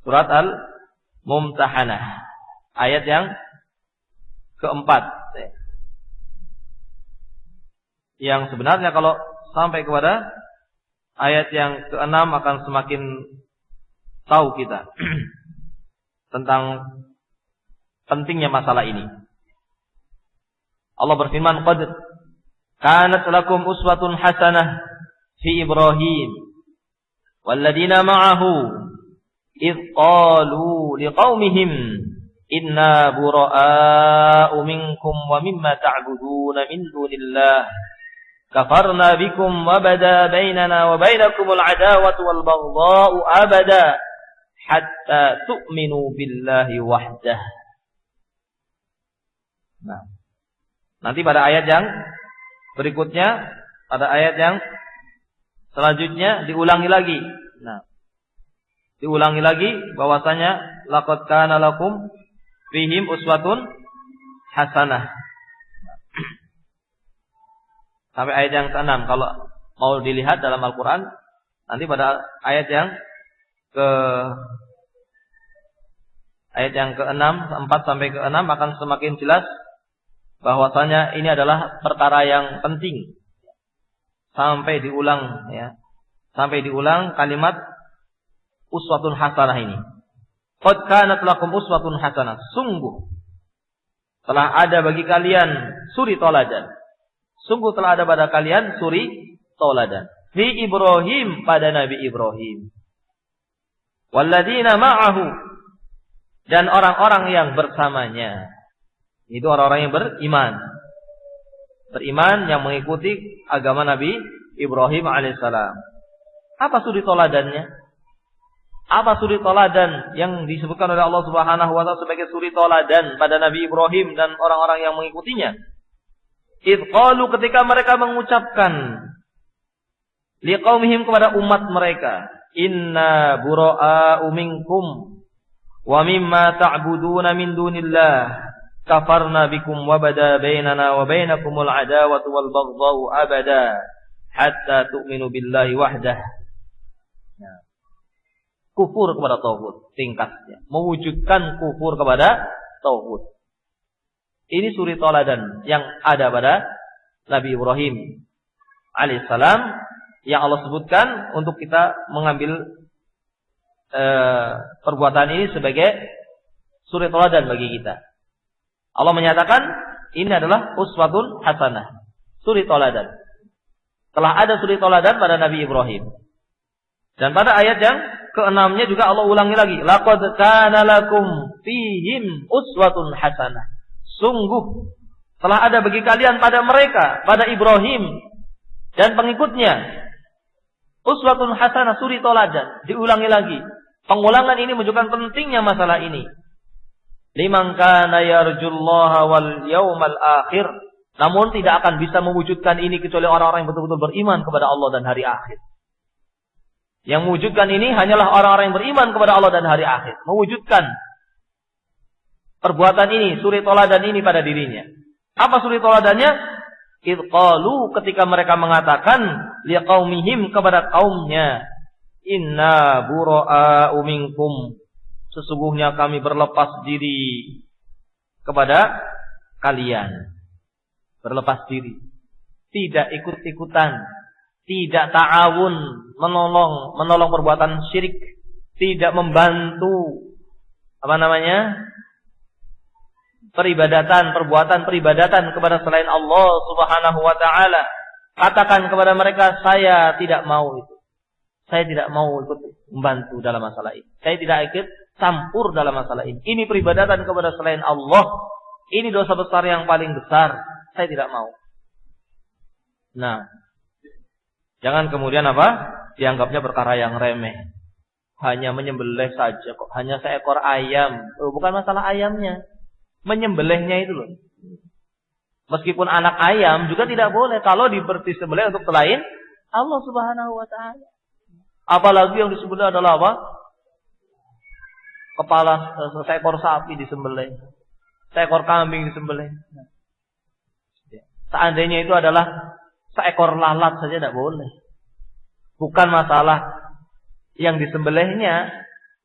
Surat Al-Mumtahanah. Ayat yang keempat. Yang sebenarnya kalau sampai kepada ayat yang keenam akan semakin tahu kita tentang pentingnya masalah ini. Allah berfirman, "Qad kanat lakum uswatun hasanah fi Ibrahim walladzina ma'ahu idh qalu liqaumihim inna bura'a'u minkum wa mimma ta'buduna min dunillah kafarna bikum wa bada bainana wa bainakumul adawatu wal baghdha'u abada hatta tu'minu billahi wahdah." Nah, nanti pada ayat yang berikutnya, pada ayat yang selanjutnya diulangi lagi. Nah, diulangi lagi bahwasanya laqad kana lakum fihim uswatun hasanah. Sampai ayat yang ke-6 kalau mau dilihat dalam Al-Qur'an, nanti pada ayat yang ke-6, 4 sampai ke-6 akan semakin jelas bahwasanya ini adalah perkara yang penting. Sampai diulang ya. Sampai diulang kalimat uswatun hasanah ini. Qad kanat lakum uswatun hasanah. Sungguh telah ada bagi kalian suri toladan. Sungguh telah ada pada kalian suri toladan. Fi Ibrahim, pada Nabi Ibrahim. Walladzina ma'ahu, dan orang-orang yang bersamanya. Itu orang-orang yang beriman. Beriman yang mengikuti agama Nabi Ibrahim alaihissalam. Apa suri toladannya? Apa suri toladan yang disebutkan oleh Allah Subhanahu wa taala sebagai suri toladan pada Nabi Ibrahim dan orang-orang yang mengikutinya? Idh qalu, ketika mereka mengucapkan liqaumihim, kepada umat mereka, inna bura'a'u minkum wa mimma ta'buduna min dunillah kafarna bikum wa bada bainana wa bainakumul adawatu wal baghdha'u abada hatta tu'minu billahi wahdah. Kufur kepada tauhid tingkatnya, mewujudkan kufur kepada tauhid. Ini suri toladan yang ada pada Nabi Ibrahim alaihissalam yang Allah sebutkan untuk kita mengambil perbuatan ini sebagai suri toladan bagi kita. Allah menyatakan ini adalah uswatun hasanah, suri toladan. Telah ada suri toladan pada Nabi Ibrahim. Dan pada ayat yang ke-6-nya juga Allah ulangi lagi, laqad kana lakum fihim uswatun hasanah. Sungguh telah ada bagi kalian pada mereka, pada Ibrahim dan pengikutnya, uswatun hasanah, suri toladan. Diulangi lagi. Pengulangan ini menunjukkan pentingnya masalah ini. Liman kana yarjullaha wal yaumal akhir. Namun tidak akan bisa mewujudkan ini kecuali orang-orang yang betul-betul beriman kepada Allah dan hari akhir. Yang mewujudkan ini hanyalah orang-orang yang beriman kepada Allah dan hari akhir. Mewujudkan perbuatan ini, suri toladan ini pada dirinya. Apa suri toladannya? Idh qalu, ketika mereka mengatakan liqaumihim, kepada kaumnya, inna bura'a'u minkum, sesungguhnya kami berlepas diri kepada kalian. Berlepas diri, tidak ikut-ikutan, tidak ta'awun, menolong perbuatan syirik, tidak membantu perbuatan peribadatan kepada selain Allah Subhanahu wa taala. Katakan kepada mereka, saya tidak mau itu. Saya tidak mau ikut membantu dalam masalah ini. Saya tidak ikut campur dalam masalah ini. Ini peribadatan kepada selain Allah. Ini dosa besar yang paling besar. Saya tidak mau. Nah, jangan kemudian dianggapnya perkara yang remeh. Hanya menyembelih saja kok. Hanya seekor ayam. Bukan masalah ayamnya. Menyembelihnya itu loh. Meskipun anak ayam juga tidak boleh kalau disembelih untuk selain Allah Subhanahu wa taala. Apalagi yang disembelih adalah apa? Kepala seekor sapi disembelih, seekor kambing disembelih. Seandainya itu adalah seekor lalat saja tidak boleh. Bukan masalah yang disembelihnya,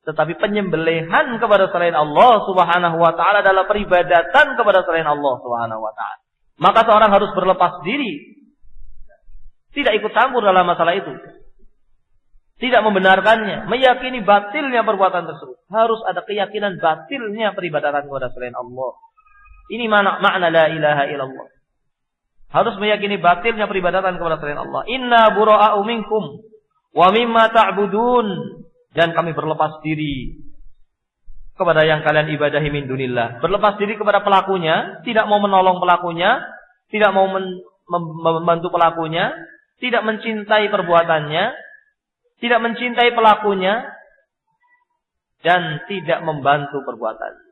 Tetapi penyembelihan kepada selain Allah Subhanahu wa taala adalah peribadatan kepada selain Allah Subhanahu wa taala. Maka seorang harus berlepas diri. Tidak ikut campur dalam masalah itu. Tidak membenarkannya, meyakini batilnya perbuatan tersebut. Harus ada keyakinan batilnya peribadatan kepada selain Allah. Ini makna la ilaha illallah. Harus meyakini batilnya peribadatan kepada selain Allah. Inna bura'a'u minkum wa mimma ta'budun. Dan kami berlepas diri kepada yang kalian ibadahi min dunillah. Berlepas diri kepada pelakunya, tidak mau menolong pelakunya, tidak mau membantu pelakunya, tidak mencintai perbuatannya, tidak mencintai pelakunya, dan tidak membantu perbuatannya.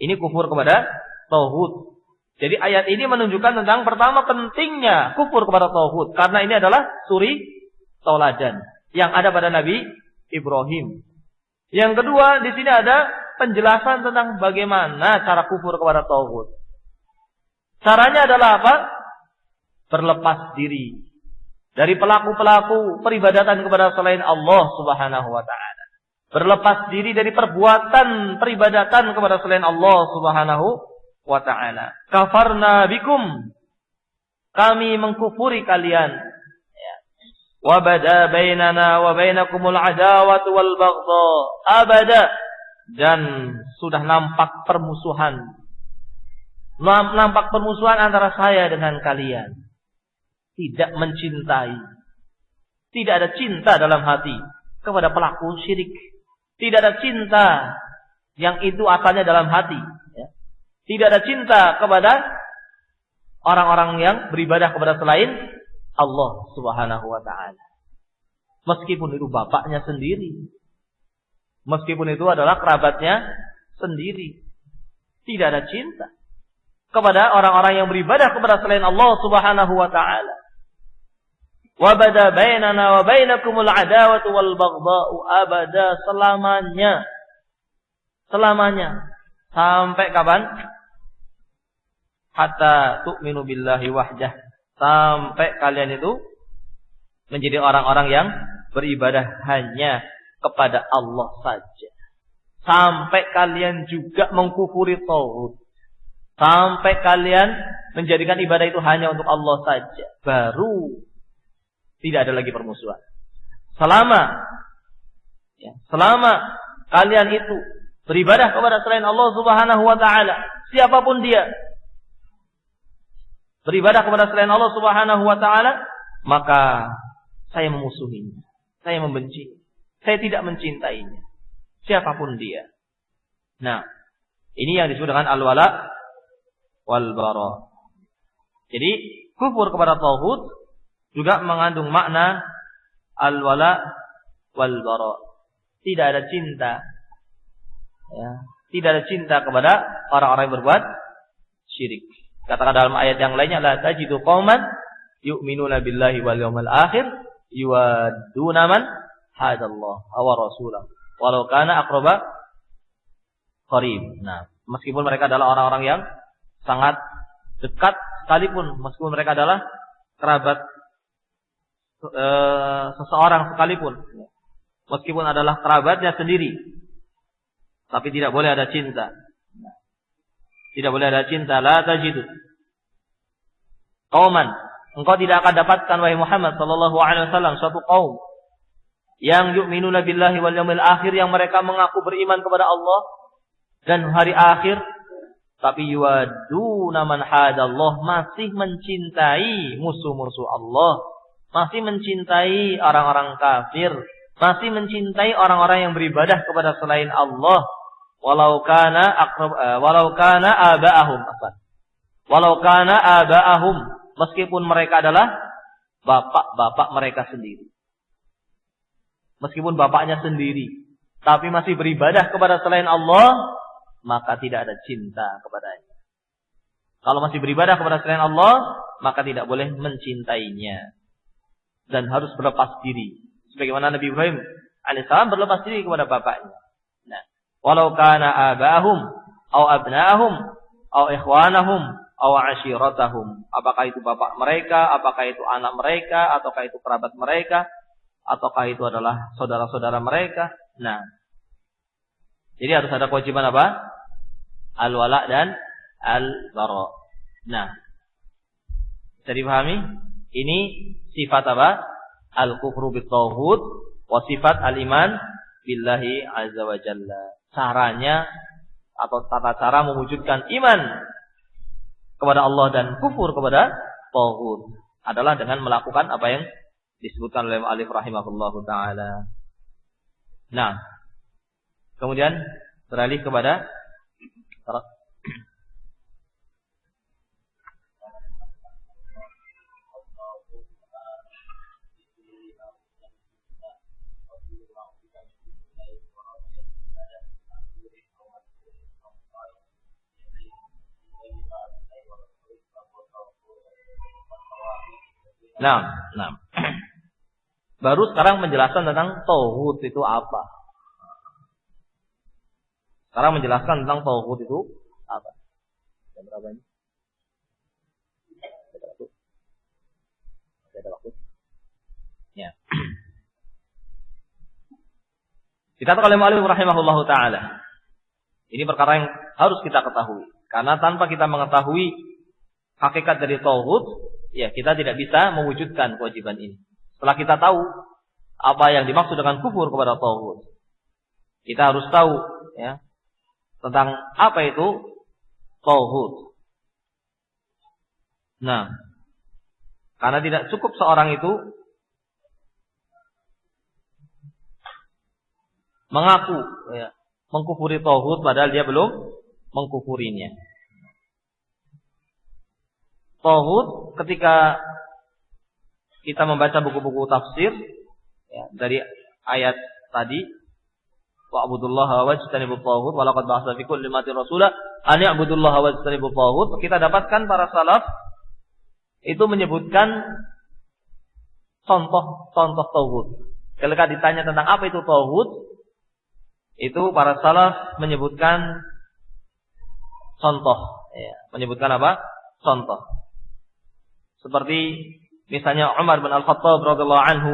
Ini kufur kepada tauhid. Jadi ayat ini menunjukkan tentang pertama pentingnya kufur kepada tauhid, karena ini adalah suri tauladan yang ada pada Nabi Ibrahim. Yang kedua, di sini ada penjelasan tentang bagaimana cara kufur kepada tauhid. Caranya adalah apa? Berlepas diri dari pelaku-pelaku peribadatan kepada selain Allah Subhanahu wa taala. Berlepas diri dari perbuatan peribadatan kepada selain Allah Subhanahu wa taala. Kafarna bikum. Kami mengkufuri kalian. Wa bada bainana wa bainakumul adawatu wal baghdha abada. Dan sudah nampak permusuhan. Nampak permusuhan antara saya dengan kalian. Tidak mencintai. Tidak ada cinta dalam hati kepada pelaku syirik. Tidak ada cinta yang itu asalnya dalam hati. Tidak ada cinta kepada orang-orang yang beribadah kepada selain Allah Subhanahu wa ta'ala. Meskipun itu bapaknya sendiri. Meskipun itu adalah kerabatnya sendiri. Tidak ada cinta kepada orang-orang yang beribadah kepada selain Allah Subhanahu wa ta'ala. Wa bada bainana wa bainakumul adawatu wal baghdha'u abada, selamanya. Selamanya. Sampai kapan? Hatta tu'minu billahi wahdah. Sampai kalian itu menjadi orang-orang yang beribadah hanya kepada Allah saja. Sampai kalian juga mengkufuri tauhid. Sampai kalian menjadikan ibadah itu hanya untuk Allah saja. Baru tidak ada lagi permusuhan. Selama kalian itu beribadah kepada selain Allah Subhanahu wa taala, siapapun dia, beribadah kepada selain Allah Subhanahu wa taala, maka saya memusuhinya, saya membenci, saya tidak mencintainya, siapapun dia. Nah, ini yang disebut dengan al-wala wal bara. Jadi kufur kepada tauhid juga mengandung makna al-wala wal bara. Tidak ada cinta, ya, tidak ada cinta kepada orang-orang yang berbuat syirik. Katakan dalam ayat yang lainnya, la tajidu qauman yu'minuna billahi wal yawmil akhir yuwadduna man hadallah wa rasulahu walau kana aqraba qarib. Nah, meskipun mereka adalah orang-orang yang sangat dekat sekalipun, meskipun mereka adalah kerabat seseorang sekalipun, meskipun adalah kerabatnya sendiri, tapi tidak boleh ada cinta. Tidak boleh ada cinta. La tajidu qauman, engkau tidak akan dapatkan wahai Muhammad sallallahu alaihi wasallam suatu kaum yang yu'minuna billahi wal yawmil akhir, yang mereka mengaku beriman kepada Allah dan hari akhir, tapi yuwadduna man hadallah, masih mencintai musuh-musuh Allah, masih mencintai orang-orang kafir, masih mencintai orang-orang yang beribadah kepada selain Allah, walau kana aba'ahum, meskipun mereka adalah bapak-bapak mereka sendiri. Meskipun bapaknya sendiri, tapi masih beribadah kepada selain Allah, maka tidak ada cinta kepadanya. Kalau masih beribadah kepada selain Allah, maka tidak boleh mencintainya. Dan harus berlepas diri. Sebagaimana Nabi Ibrahim alaihissalam berlepas diri kepada bapaknya. Nah, walau kana abahum, au abna'ahum, au ikhwanahum, au ashiratahum. Apakah itu bapak mereka, apakah itu anak mereka, ataukah itu kerabat mereka, ataukah itu adalah saudara-saudara mereka. Nah, jadi harus ada kewajiban apa? Al-wala dan al-bara. Nah, bisa dipahami? Ini sifat apa? Al-kufru bit-taghut wa sifat al-iman billahi azza wa jalla. Caranya atau tata cara mewujudkan iman kepada Allah dan kufur kepada taghut adalah dengan melakukan apa yang disebutkan oleh Alif rahimahullahu taala. Nah, kemudian beralih kepada Nah. Baru sekarang menjelaskan tentang tauhid itu apa. Sekarang menjelaskan tentang tauhid itu apa. Jam berapa ini? Ada waktu? Ya. Dikatakan oleh Mu'allif rahimahullahu taala. Ini perkara yang harus kita ketahui. Karena tanpa kita mengetahui hakikat dari tauhid, ya kita tidak bisa mewujudkan kewajiban ini. Setelah kita tahu apa yang dimaksud dengan kufur kepada tauhid, kita harus tahu ya tentang apa itu tauhid. Nah, karena tidak cukup seorang itu mengaku ya, mengkufuri tauhid padahal dia belum mengkufurinya. Tauhid ketika kita membaca buku-buku tafsir ya, dari ayat tadi wa'budullaha wajtanibut taghut wa laqad ba'atsa fi kulli ummatin rasula an ya'budullaha wajtanibut taghut, kita dapatkan para salaf itu menyebutkan contoh tauhid. Ketika ditanya tentang apa itu tauhid, itu para salaf menyebutkan contoh ya, menyebutkan apa? Contoh. Seperti misalnya Umar bin Al-Khattab radhiyallahu anhu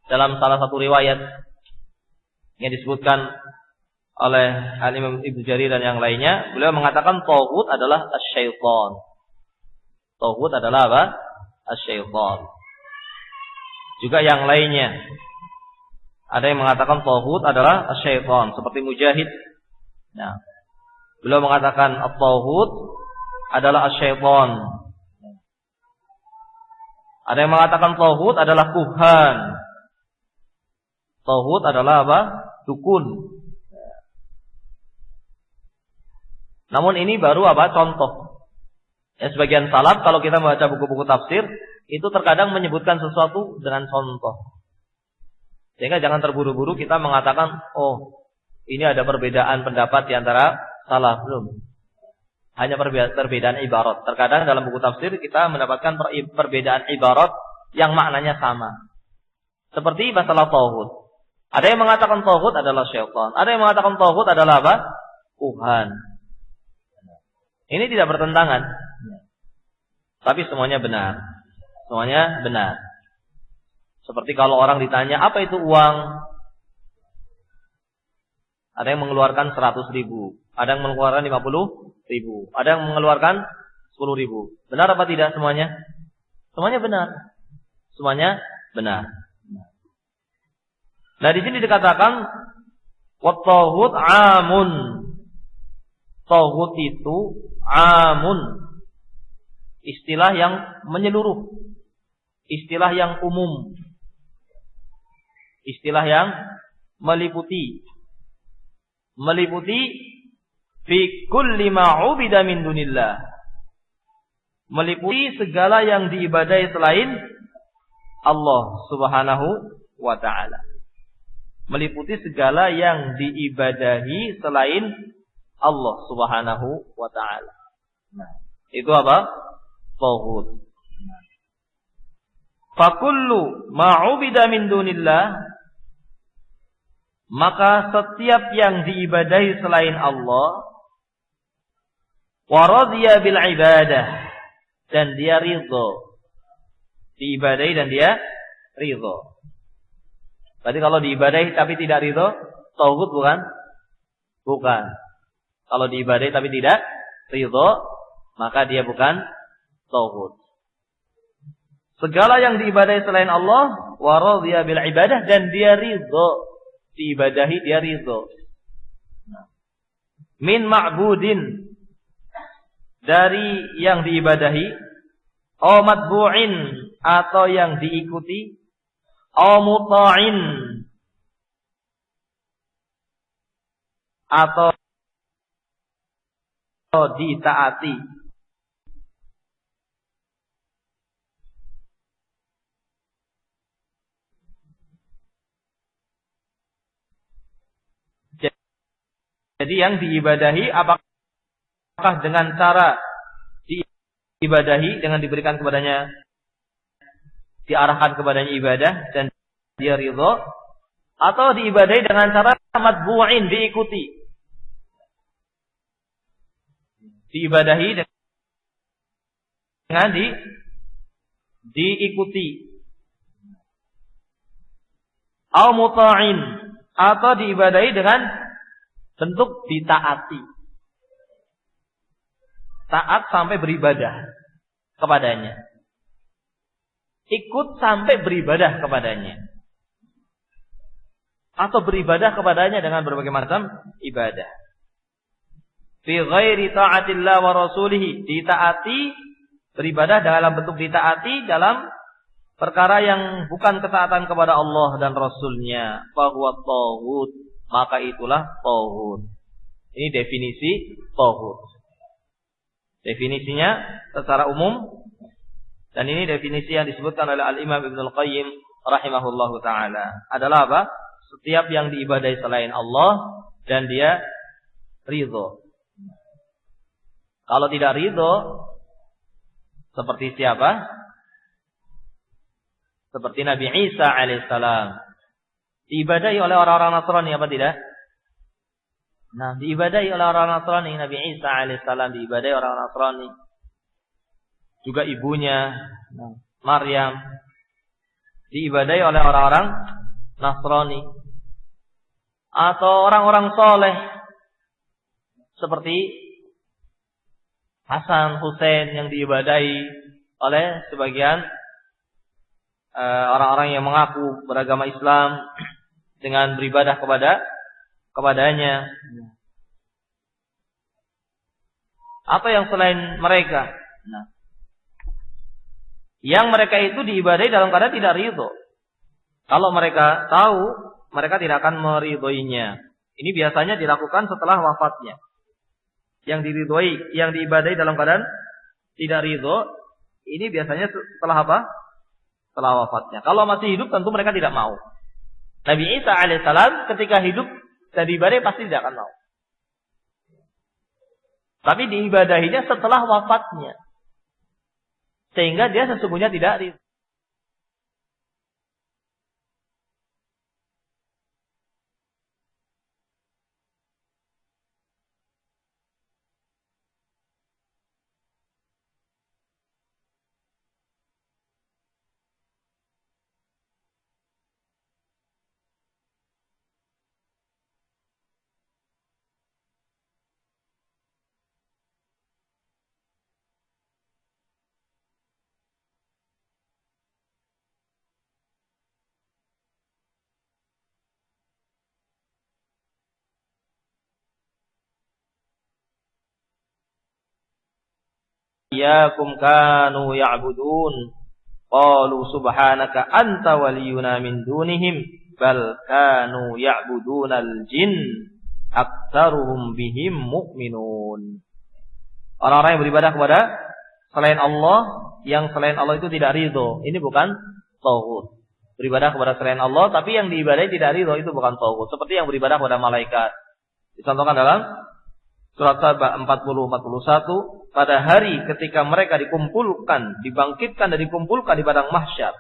dalam salah satu riwayat yang disebutkan oleh Al-Imam Ibnu Jarir dan yang lainnya, beliau mengatakan tauhid adalah asy-syaitan. Tauhid adalah apa? Asy-syaitan. Juga yang lainnya ada yang mengatakan tauhid adalah asy-syaitan, seperti Mujahid. Nah, beliau mengatakan at-tauhid adalah asy-syaitan. Ada yang mengatakan tauhid adalah kuhan. Tauhid adalah apa? Dukun. Namun ini baru apa? Contoh. Ya, sebagian salaf kalau kita membaca buku-buku tafsir itu terkadang menyebutkan sesuatu dengan contoh. Sehingga jangan terburu-buru kita mengatakan, oh, ini ada perbedaan pendapat di antara salaf. Belum. Hanya perbedaan ibarat. Terkadang dalam buku tafsir kita mendapatkan perbedaan ibarat yang maknanya sama. Seperti masalah tauhid. Ada yang mengatakan tauhid adalah syaitan. Ada yang mengatakan tauhid adalah apa? Tuhan. Ini tidak bertentangan. Tapi semuanya benar. Semuanya benar. Seperti kalau orang ditanya, apa itu uang? Ada yang mengeluarkan 100.000. Ada yang mengeluarkan 50.000. Ada yang mengeluarkan 10.000. Benar apa tidak semuanya? Semuanya benar. Semuanya benar. Nah, di sini dikatakan wat-tauhid amun. Tauhid itu amun. Istilah yang menyeluruh. Istilah yang umum. Istilah yang meliputi. Meliputi fi kulli ma 'ubida min dunillah. Meliputi segala yang diibadahi selain Allah Subhanahu wa taala. Meliputi segala yang diibadahi selain Allah Subhanahu wa taala. Nah, itu apa? Tauhid. Fa kullu ma 'ubida min dunillah, maka setiap yang diibadahi selain Allah, wa radiya bil ibadah, dan dia ridho diibadahi dan dia ridho. Berarti kalau diibadahi tapi tidak ridho, tauhid bukan? Bukan. Kalau diibadahi tapi tidak ridho, maka dia bukan tauhid. Segala yang diibadahi selain Allah, wa radhiya bil ibadah, dan dia ridho diibadahi, dia ridho. Min ma'budin, dari yang diibadahi, au matbu'in, atau yang diikuti, au muta'in, atau ditaati. Jadi yang diibadahi apakah dengan cara diibadahi dengan diberikan kepadanya, diarahkan kepadanya ibadah dan dia ridho, atau diibadahi dengan cara matbu'in, diikuti. Diibadahi dengan diikuti. Au muta'in, atau diibadahi dengan bentuk ditaati. Taat sampai beribadah kepadanya. Ikut sampai beribadah kepadanya. Atau beribadah kepadanya dengan berbagai macam ibadah. Fi ghairi ta'atillah wa rasulih, ditaati, beribadah dalam bentuk ditaati dalam perkara yang bukan ketaatan kepada Allah dan Rasulnya. Fahuwa tauhid, maka itulah tauhid. Ini definisi tauhid. Definisinya secara umum, dan ini definisi yang disebutkan oleh Al-Imam Ibnul Qayyim rahimahullahu ta'ala. Adalah apa? Setiap yang diibadahi selain Allah dan dia ridho. Kalau tidak ridho, seperti siapa? Seperti Nabi Isa alaihissalam. Diibadahi oleh orang-orang Nasrani apa tidak? Nah, diibadahi oleh orang Nasrani. Nabi Isa alaihissalam diibadahi orang Nasrani. Juga ibunya, Maryam, diibadahi oleh orang-orang Nasrani. Atau orang-orang soleh, seperti Hasan, Husain, yang diibadahi oleh sebagian orang-orang yang mengaku beragama Islam dengan beribadah kepadanya. Atau yang selain mereka. Nah, yang mereka itu diibadahi dalam keadaan tidak ridho. Kalau mereka tahu, mereka tidak akan meridhoinya. Ini biasanya dilakukan setelah wafatnya. Yang diridhoi, yang diibadahi dalam keadaan tidak ridho, ini biasanya setelah apa? Setelah wafatnya. Kalau masih hidup tentu mereka tidak mau. Nabi Isa alaihissalam ketika hidup dan diibadahi pasti tidak akan mau. Tapi diibadahinya setelah wafatnya. Sehingga dia sesungguhnya tidak ridho. Iyyakum kanu ya'budun qalu subhanaka anta waliyuna min dunihim bal kanu ya'budunal jin aktsaruhum bihim mu'minun. Orang-orang yang beribadah kepada selain Allah, yang selain Allah itu tidak ridho, ini bukan tauhid. Beribadah kepada selain Allah tapi yang diibadahi tidak ridho, itu bukan tauhid. Seperti yang beribadah kepada malaikat. Dicontohkan dalam Surat Saba 40-41, pada hari ketika mereka dikumpulkan, dibangkitkan dan dikumpulkan di padang mahsyar,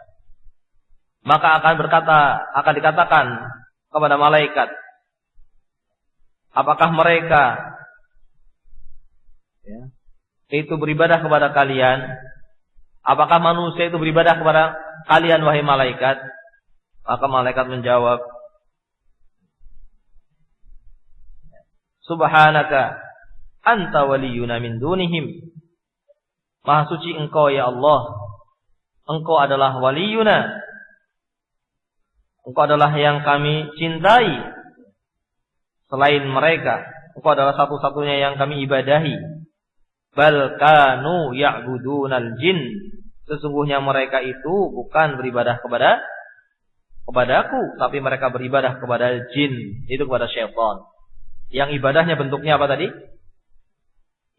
maka akan dikatakan kepada malaikat, apakah mereka itu beribadah kepada kalian? Apakah manusia itu beribadah kepada kalian wahai malaikat? Maka malaikat menjawab, Subhanaka anta waliyuna min dunihim. Maha suci Engkau ya Allah. Engkau adalah waliyuna. Engkau adalah yang kami cintai selain mereka. Engkau adalah satu-satunya yang kami ibadahi. Bal kanu ya'budunal jin. Sesungguhnya mereka itu bukan beribadah kepadaku, tapi mereka beribadah kepada jin, itu kepada syaitan. Yang ibadahnya bentuknya apa tadi?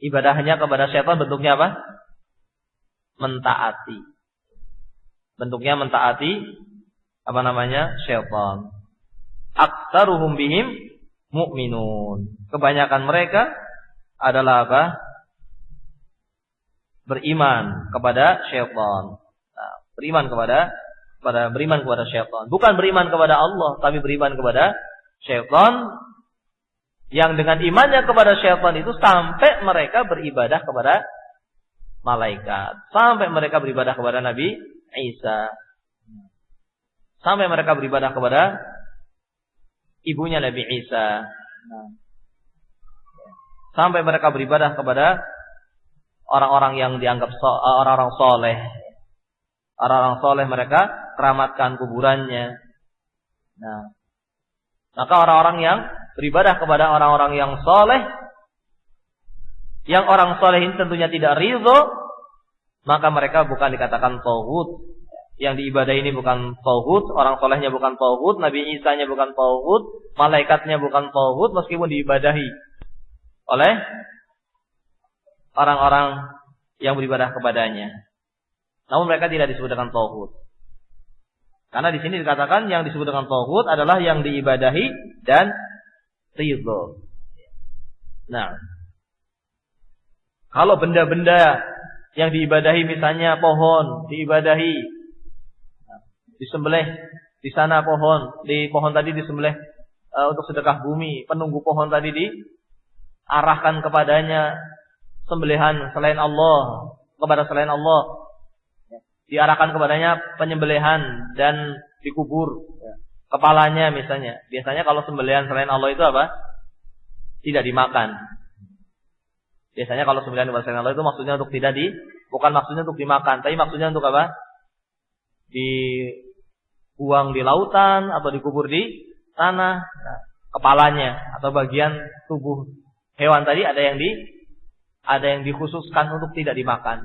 Ibadahnya kepada syaitan bentuknya apa? Mentaati. Bentuknya mentaati apa namanya? Syaitan. Aktsaruhum bihim mu'minun. Kebanyakan mereka adalah apa? Beriman kepada syaitan. Nah, beriman kepada syaitan. Bukan beriman kepada Allah, tapi beriman kepada syaitan. Yang dengan imannya kepada syaitan itu sampai mereka beribadah kepada malaikat. Sampai mereka beribadah kepada Nabi Isa. Sampai mereka beribadah kepada ibunya Nabi Isa. Sampai mereka beribadah kepada orang-orang yang dianggap orang-orang soleh. Orang-orang soleh mereka keramatkan kuburannya. Nah, maka orang-orang yang beribadah kepada orang-orang yang soleh, yang orang soleh ini tentunya tidak ridho, maka mereka bukan dikatakan tauhid. Yang diibadahi ini bukan tauhid, orang solehnya bukan tauhid, Nabi Isa-nya bukan tauhid, malaikatnya bukan tauhid, meskipun diibadahi oleh orang-orang yang beribadah kepadanya. Namun mereka tidak disebut dengan tauhid. Karena di sini dikatakan yang disebut dengan tauhid adalah yang diibadahi dan ridho. Nah, kalau benda-benda yang diibadahi misalnya pohon, diibadahi, disembelih di sana pohon, di pohon tadi disembelih untuk sedekah bumi, penunggu pohon tadi diarahkan kepadanya sembelihan selain Allah, kepada selain Allah, diarahkan kepadanya penyembelihan dan dikubur kepalanya misalnya. Biasanya kalau sembelihan selain Allah itu apa? Tidak dimakan. Biasanya kalau sembelihan kepada selain Allah itu maksudnya untuk bukan maksudnya untuk dimakan, tapi maksudnya untuk apa? Dibuang di lautan atau dikubur di tanah. Nah, kepalanya atau bagian tubuh hewan tadi ada yang dikhususkan untuk tidak dimakan.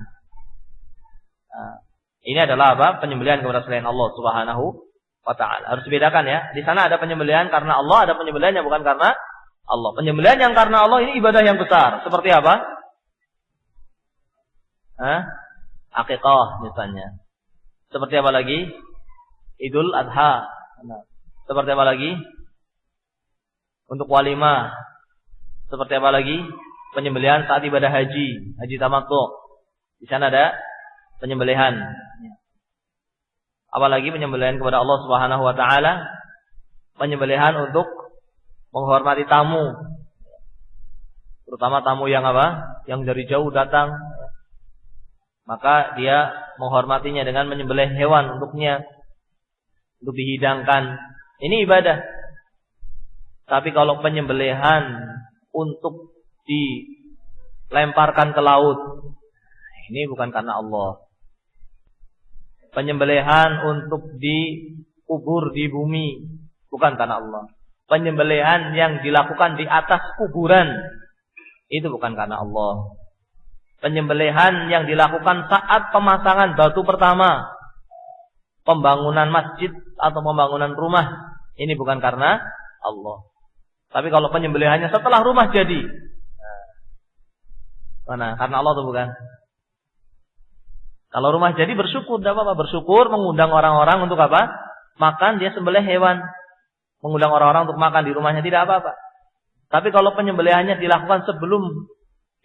Nah, ini adalah apa? Penyembelihan kepada selain Allah Subhanahu wa ta'ala. Harus dibedakan ya. Di sana ada penyembelihan karena Allah, ada penyembelihan yang bukan karena Allah. Penyembelihan yang karena Allah ini ibadah yang besar. Seperti apa? Akikah misalnya. Seperti apa lagi? Idul Adha. Seperti apa lagi? Untuk walimah. Seperti apa lagi? Penyembelihan saat ibadah haji tamattu. Di sana ada penyembelihan. Apalagi penyembelihan kepada Allah Subhanahu wa taala, penyembelihan untuk menghormati tamu. Terutama tamu yang apa? Yang dari jauh datang. Maka dia menghormatinya dengan menyembelih hewan untuknya, untuk dihidangkan. Ini ibadah. Tapi kalau penyembelihan untuk dilemparkan ke laut, ini bukan karena Allah. Penyembelihan untuk dikubur di bumi, bukan karena Allah. Penyembelihan yang dilakukan di atas kuburan, itu bukan karena Allah. Penyembelihan yang dilakukan saat pemasangan batu pertama, pembangunan masjid atau pembangunan rumah, ini bukan karena Allah. Tapi kalau penyembelihannya setelah rumah jadi, mana? Karena Allah atau bukan? Kalau rumah jadi bersyukur, tidak apa-apa. Bersyukur, mengundang orang-orang untuk apa? Makan, dia sembelih hewan. Mengundang orang-orang untuk makan di rumahnya, tidak apa-apa. Tapi kalau penyembelihannya dilakukan sebelum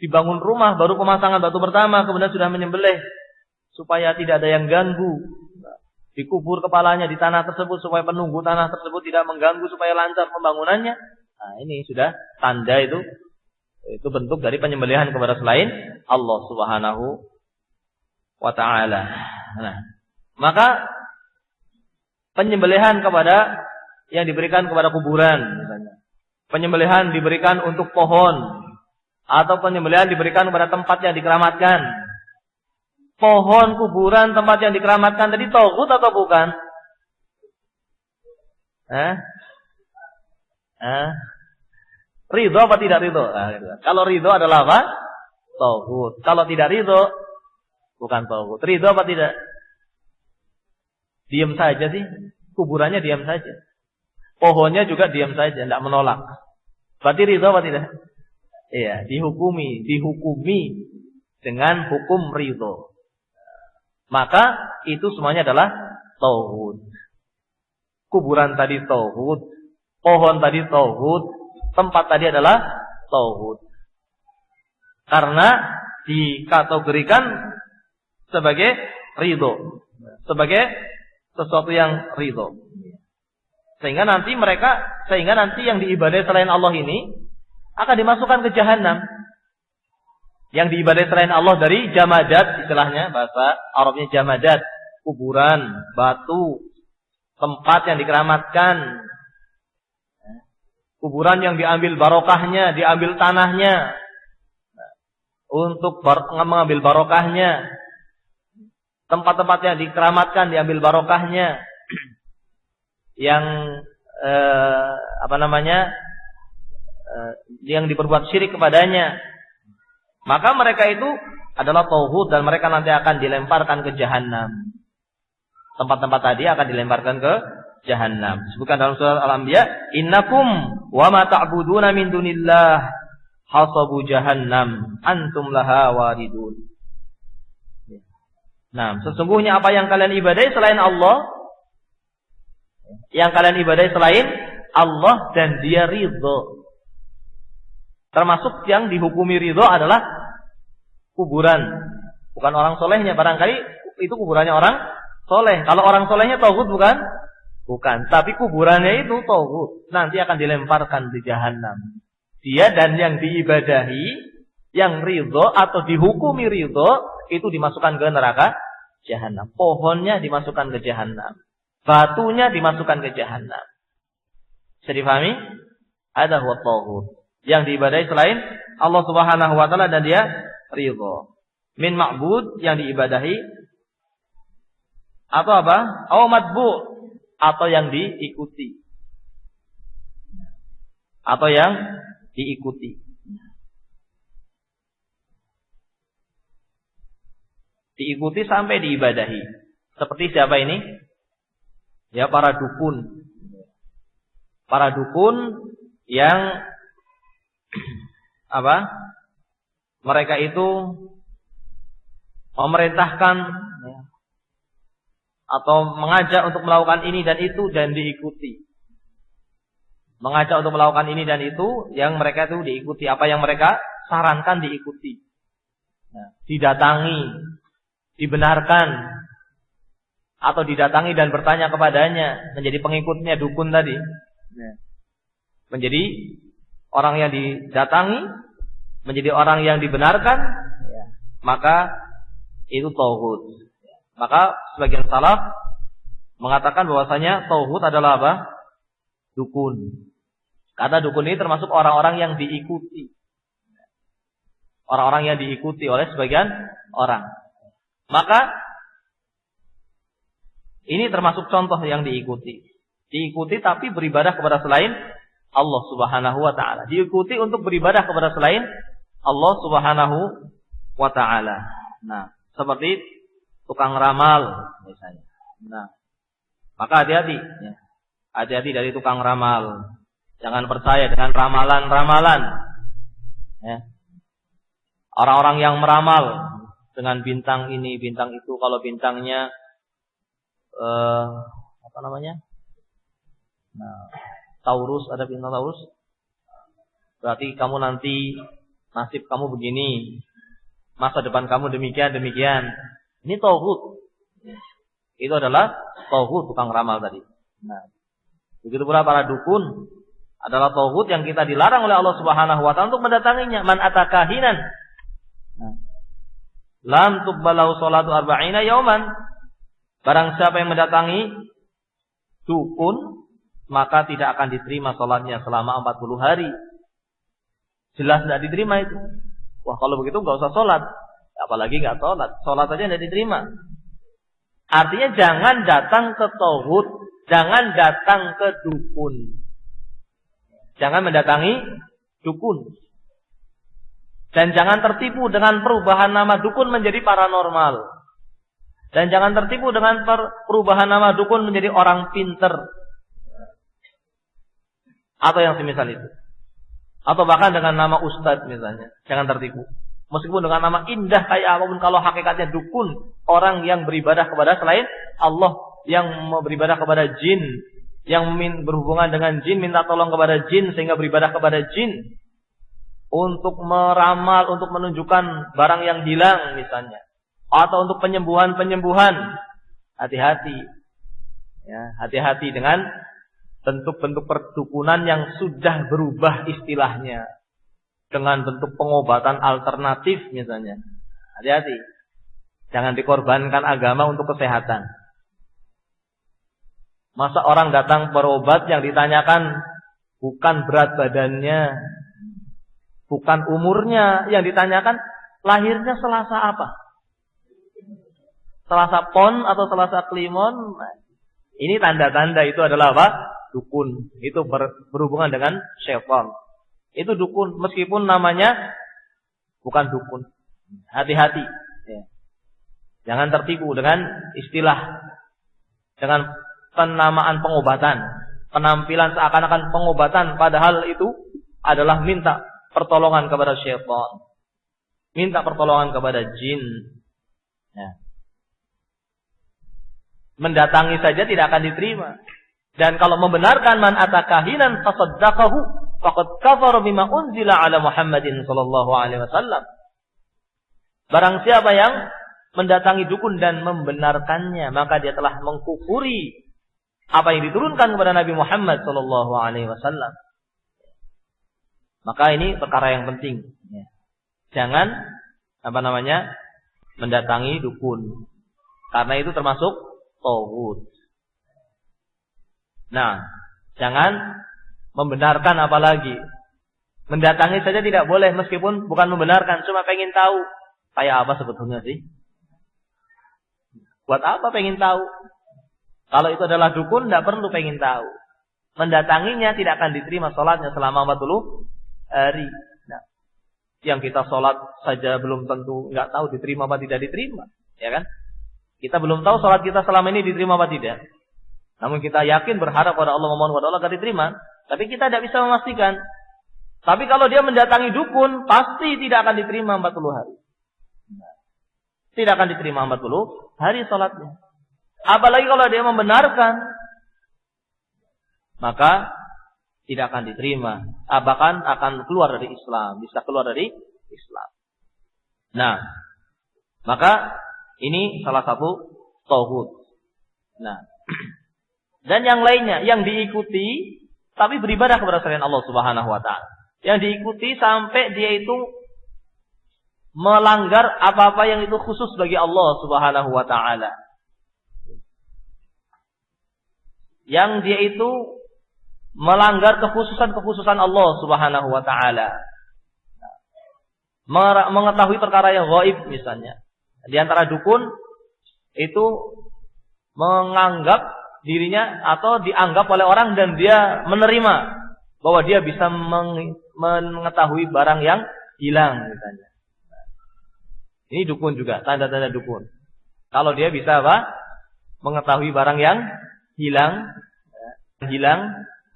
dibangun rumah, baru pemasangan batu pertama, kemudian sudah menyembelih, supaya tidak ada yang ganggu, dikubur kepalanya di tanah tersebut, supaya penunggu tanah tersebut tidak mengganggu, supaya lancar pembangunannya. Nah, ini sudah tanda itu bentuk dari penyembelihan kepada selain Allah Subhanahu wa ta'ala. Nah, maka penyembelihan kepada yang diberikan kepada kuburan misalnya, penyembelihan diberikan untuk pohon, atau penyembelihan diberikan kepada tempat yang dikeramatkan. Pohon, kuburan, tempat yang dikeramatkan tadi tauhid atau bukan? Ridho apa tidak ridho? Kalau ridho adalah apa? Tauhid. Kalau tidak ridho, bukan tauhid. Ridho apa tidak? Diam saja sih. Kuburannya diam saja. Pohonnya juga diam saja, tidak menolak. Berarti ridho apa tidak? Iya, dihukumi dengan hukum ridho. Maka itu semuanya adalah tauhid. Kuburan tadi tauhid, pohon tadi tauhid, tempat tadi adalah tauhid. Karena dikategorikan sebagai ridho, sebagai sesuatu yang ridho. Sehingga nanti yang diibadai selain Allah ini akan dimasukkan ke jahanam. Yang diibadai selain Allah dari jamadat, istilahnya bahasa Arabnya jamadat, kuburan, batu, tempat yang dikeramatkan, kuburan yang diambil barokahnya, diambil tanahnya untuk mengambil barokahnya, tempat-tempat yang dikeramatkan diambil barokahnya, yang yang diperbuat syirik kepadanya, maka mereka itu adalah tauhid dan mereka nanti akan dilemparkan ke jahanam. Tempat-tempat tadi akan dilemparkan ke jahanam. Disebutkan dalam surah Al-Anbiya, innakum wa ma ta'buduna min dunillah hasabu jahannam antum laha waridun. Nah, sesungguhnya apa yang kalian ibadai selain Allah, dan dia ridho. Termasuk yang dihukumi ridho adalah kuburan. Bukan orang solehnya. Barangkali itu kuburannya orang soleh. Kalau orang solehnya tauhid bukan? Bukan. Tapi kuburannya itu tauhid. Nanti akan dilemparkan di jahanam. Dia dan yang diibadahi, yang ridho atau dihukumi ridho, itu dimasukkan ke neraka jahanam. Pohonnya dimasukkan ke jahanam. Batunya dimasukkan ke jahanam. Bisa difahami? Ada huwa tauhid. Yang diibadahi selain Allah Subhanahu wa taala dan dia ridho. Min ma'bud, yang diibadahi, atau apa? Au matbu', atau yang diikuti. Atau yang diikuti. Diikuti sampai diibadahi. Seperti siapa ini? Ya, para dukun. Para dukun yang mereka itu memerintahkan atau mengajak untuk melakukan ini dan itu dan diikuti. Mengajak untuk melakukan ini dan itu yang mereka itu diikuti. Apa yang mereka sarankan diikuti. Didatangi, dibenarkan, atau didatangi dan bertanya kepadanya, menjadi pengikutnya dukun tadi. Menjadi orang yang didatangi, menjadi orang yang dibenarkan, maka itu tauhid. Maka sebagian salaf mengatakan bahwasanya tauhid adalah apa? Dukun. Kata dukun ini termasuk orang-orang yang diikuti. Orang-orang yang diikuti oleh sebagian orang. Maka ini termasuk contoh yang diikuti. Diikuti tapi beribadah kepada selain Allah Subhanahu wa taala. Diikuti untuk beribadah kepada selain Allah Subhanahu wa taala. Nah, seperti tukang ramal misalnya. Nah, maka hati-hati ya. Hati-hati dari tukang ramal. Jangan percaya dengan ramalan-ramalan. Ya. Orang-orang yang meramal dengan bintang ini, bintang itu, kalau bintangnya Nah, Taurus, ada bintang Taurus, berarti kamu nanti nasib kamu begini, masa depan kamu demikian. Ini tauhid. Itu adalah tauhid, tukang ramal tadi. Nah, begitu pula para dukun adalah tauhid yang kita dilarang oleh Allah Subhanahu wa taala untuk mendatanginya. Man atakahinan, lam tuqbalu sholatu arba'ina yauman. Barang siapa yang mendatangi dukun, maka tidak akan diterima sholatnya selama 40 hari. Jelas tidak diterima itu. Wah, kalau begitu nggak usah sholat. Apalagi nggak sholat. Sholat saja tidak diterima. Artinya jangan datang ke tauhid, jangan datang ke dukun. Jangan mendatangi dukun. Dan jangan tertipu dengan perubahan nama dukun menjadi paranormal. Dan jangan tertipu dengan perubahan nama dukun menjadi orang pinter. Atau yang semisal itu. Atau bahkan dengan nama ustadz misalnya. Jangan tertipu. Meskipun dengan nama indah kayak apapun, kalau hakikatnya dukun, orang yang beribadah kepada selain Allah, yang beribadah kepada jin, yang berhubungan dengan jin, minta tolong kepada jin sehingga beribadah kepada jin, untuk meramal, untuk menunjukkan barang yang hilang misalnya, atau untuk penyembuhan-penyembuhan. Hati-hati. Ya, hati-hati dengan bentuk-bentuk perdukunan yang sudah berubah istilahnya. Dengan bentuk pengobatan alternatif misalnya. Hati-hati. Jangan dikorbankan agama untuk kesehatan. Masa orang datang berobat yang ditanyakan bukan berat badannya, bukan umurnya, yang ditanyakan lahirnya Selasa apa? Selasa Pon atau Selasa Kliwon? Ini tanda-tanda itu adalah apa? Dukun. Itu berhubungan dengan syaitan. Itu dukun, meskipun namanya bukan dukun. Hati-hati. Ya. Jangan tertipu dengan istilah, dengan penamaan pengobatan. Penampilan seakan-akan pengobatan, padahal itu adalah minta pertolongan kepada syaitan. Minta pertolongan kepada jin. Ya. Mendatangi saja tidak akan diterima. Dan kalau membenarkan man atakahinan fasaddaqahu faqad kafara bima unzila ala Muhammadin sallallahu alaihi wasallam. Barang siapa yang mendatangi dukun dan membenarkannya, maka dia telah mengkufuri apa yang diturunkan kepada Nabi Muhammad sallallahu alaihi wasallam. Maka ini perkara yang penting. Jangan mendatangi dukun. Karena itu termasuk tauhid. Nah, jangan membenarkan apalagi. Mendatangi saja tidak boleh, meskipun bukan membenarkan, cuma pengen tahu. Kayak apa sebetulnya sih? Buat apa pengen tahu? Kalau itu adalah dukun, tidak perlu pengen tahu. Mendatanginya tidak akan diterima sholatnya selama 40 hari. Nah, yang kita sholat saja belum tentu nggak tahu diterima apa tidak diterima, ya kan? Kita belum tahu sholat kita selama ini diterima apa tidak. Namun kita yakin, berharap pada Allah, memohon kepada Allah agar diterima. Tapi kita tidak bisa memastikan. Tapi kalau dia mendatangi dukun, pasti tidak akan diterima 40 hari. Tidak akan diterima 40 hari sholatnya. Apalagi kalau dia membenarkan, maka tidak akan diterima. Bahkan akan keluar dari Islam. Bisa keluar dari Islam. Nah, maka ini salah satu tauhid. Nah, dan yang lainnya yang diikuti tapi beribadah kepada selain Allah Subhanahu wa taala. Yang diikuti sampai dia itu melanggar apa-apa yang itu khusus bagi Allah Subhanahu wa taala. Yang dia itu melanggar kekhususan Allah Subhanahu wa taala. Mengetahui perkara yang gaib misalnya. Di antara dukun itu menganggap dirinya atau dianggap oleh orang dan dia menerima bahwa dia bisa mengetahui barang yang hilang misalnya. Ini dukun juga, tanda-tanda dukun. Kalau dia bisa mengetahui barang yang hilang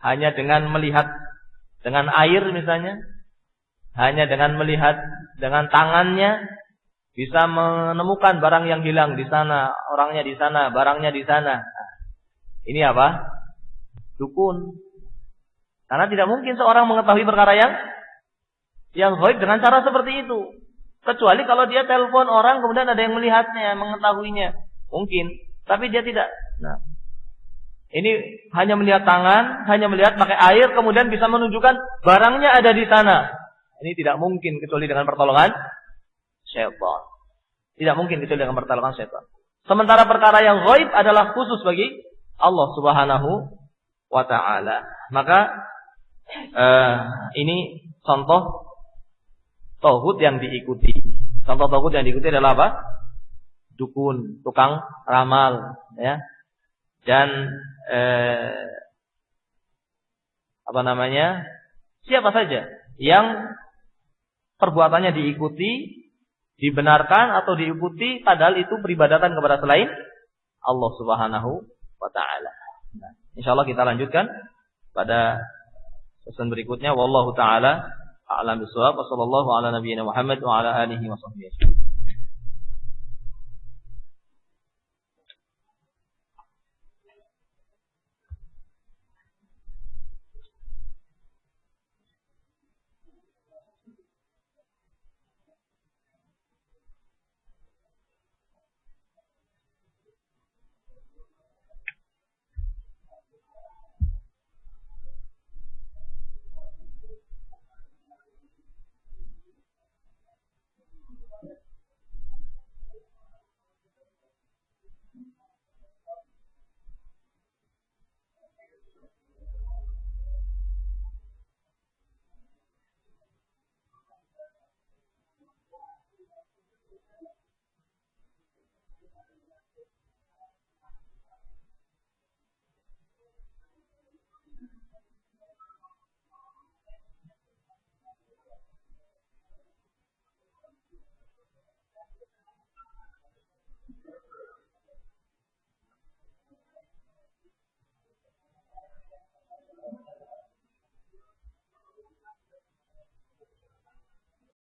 hanya dengan melihat dengan air misalnya, hanya dengan melihat dengan tangannya bisa menemukan barang yang hilang di sana, orangnya di sana, barangnya di sana. Ini apa? Dukun. Karena tidak mungkin seorang mengetahui perkara yang gaib dengan cara seperti itu. Kecuali kalau dia telepon orang kemudian ada yang melihatnya, mengetahuinya. Mungkin. Tapi dia tidak. Nah, ini hanya melihat tangan, hanya melihat pakai air, kemudian bisa menunjukkan barangnya ada di sana. Ini tidak mungkin kecuali dengan pertolongan syaitan. Tidak mungkin kecuali dengan pertolongan syaitan. Sementara perkara yang gaib adalah khusus bagi Allah Subhanahu wa ta'ala. Maka ini contoh tauhid yang diikuti. Contoh tauhid yang diikuti adalah apa? Dukun, tukang ramal, ya. Dan siapa saja yang perbuatannya diikuti, dibenarkan atau diikuti padahal itu peribadatan kepada selain Allah Subhanahu wa taala. Nah, insyaallah kita lanjutkan pada pesan berikutnya. Wallahu taala a'lam bishawab. Wassallallahu ala nabiyyina Muhammad wa ala alihi wa sahbihi.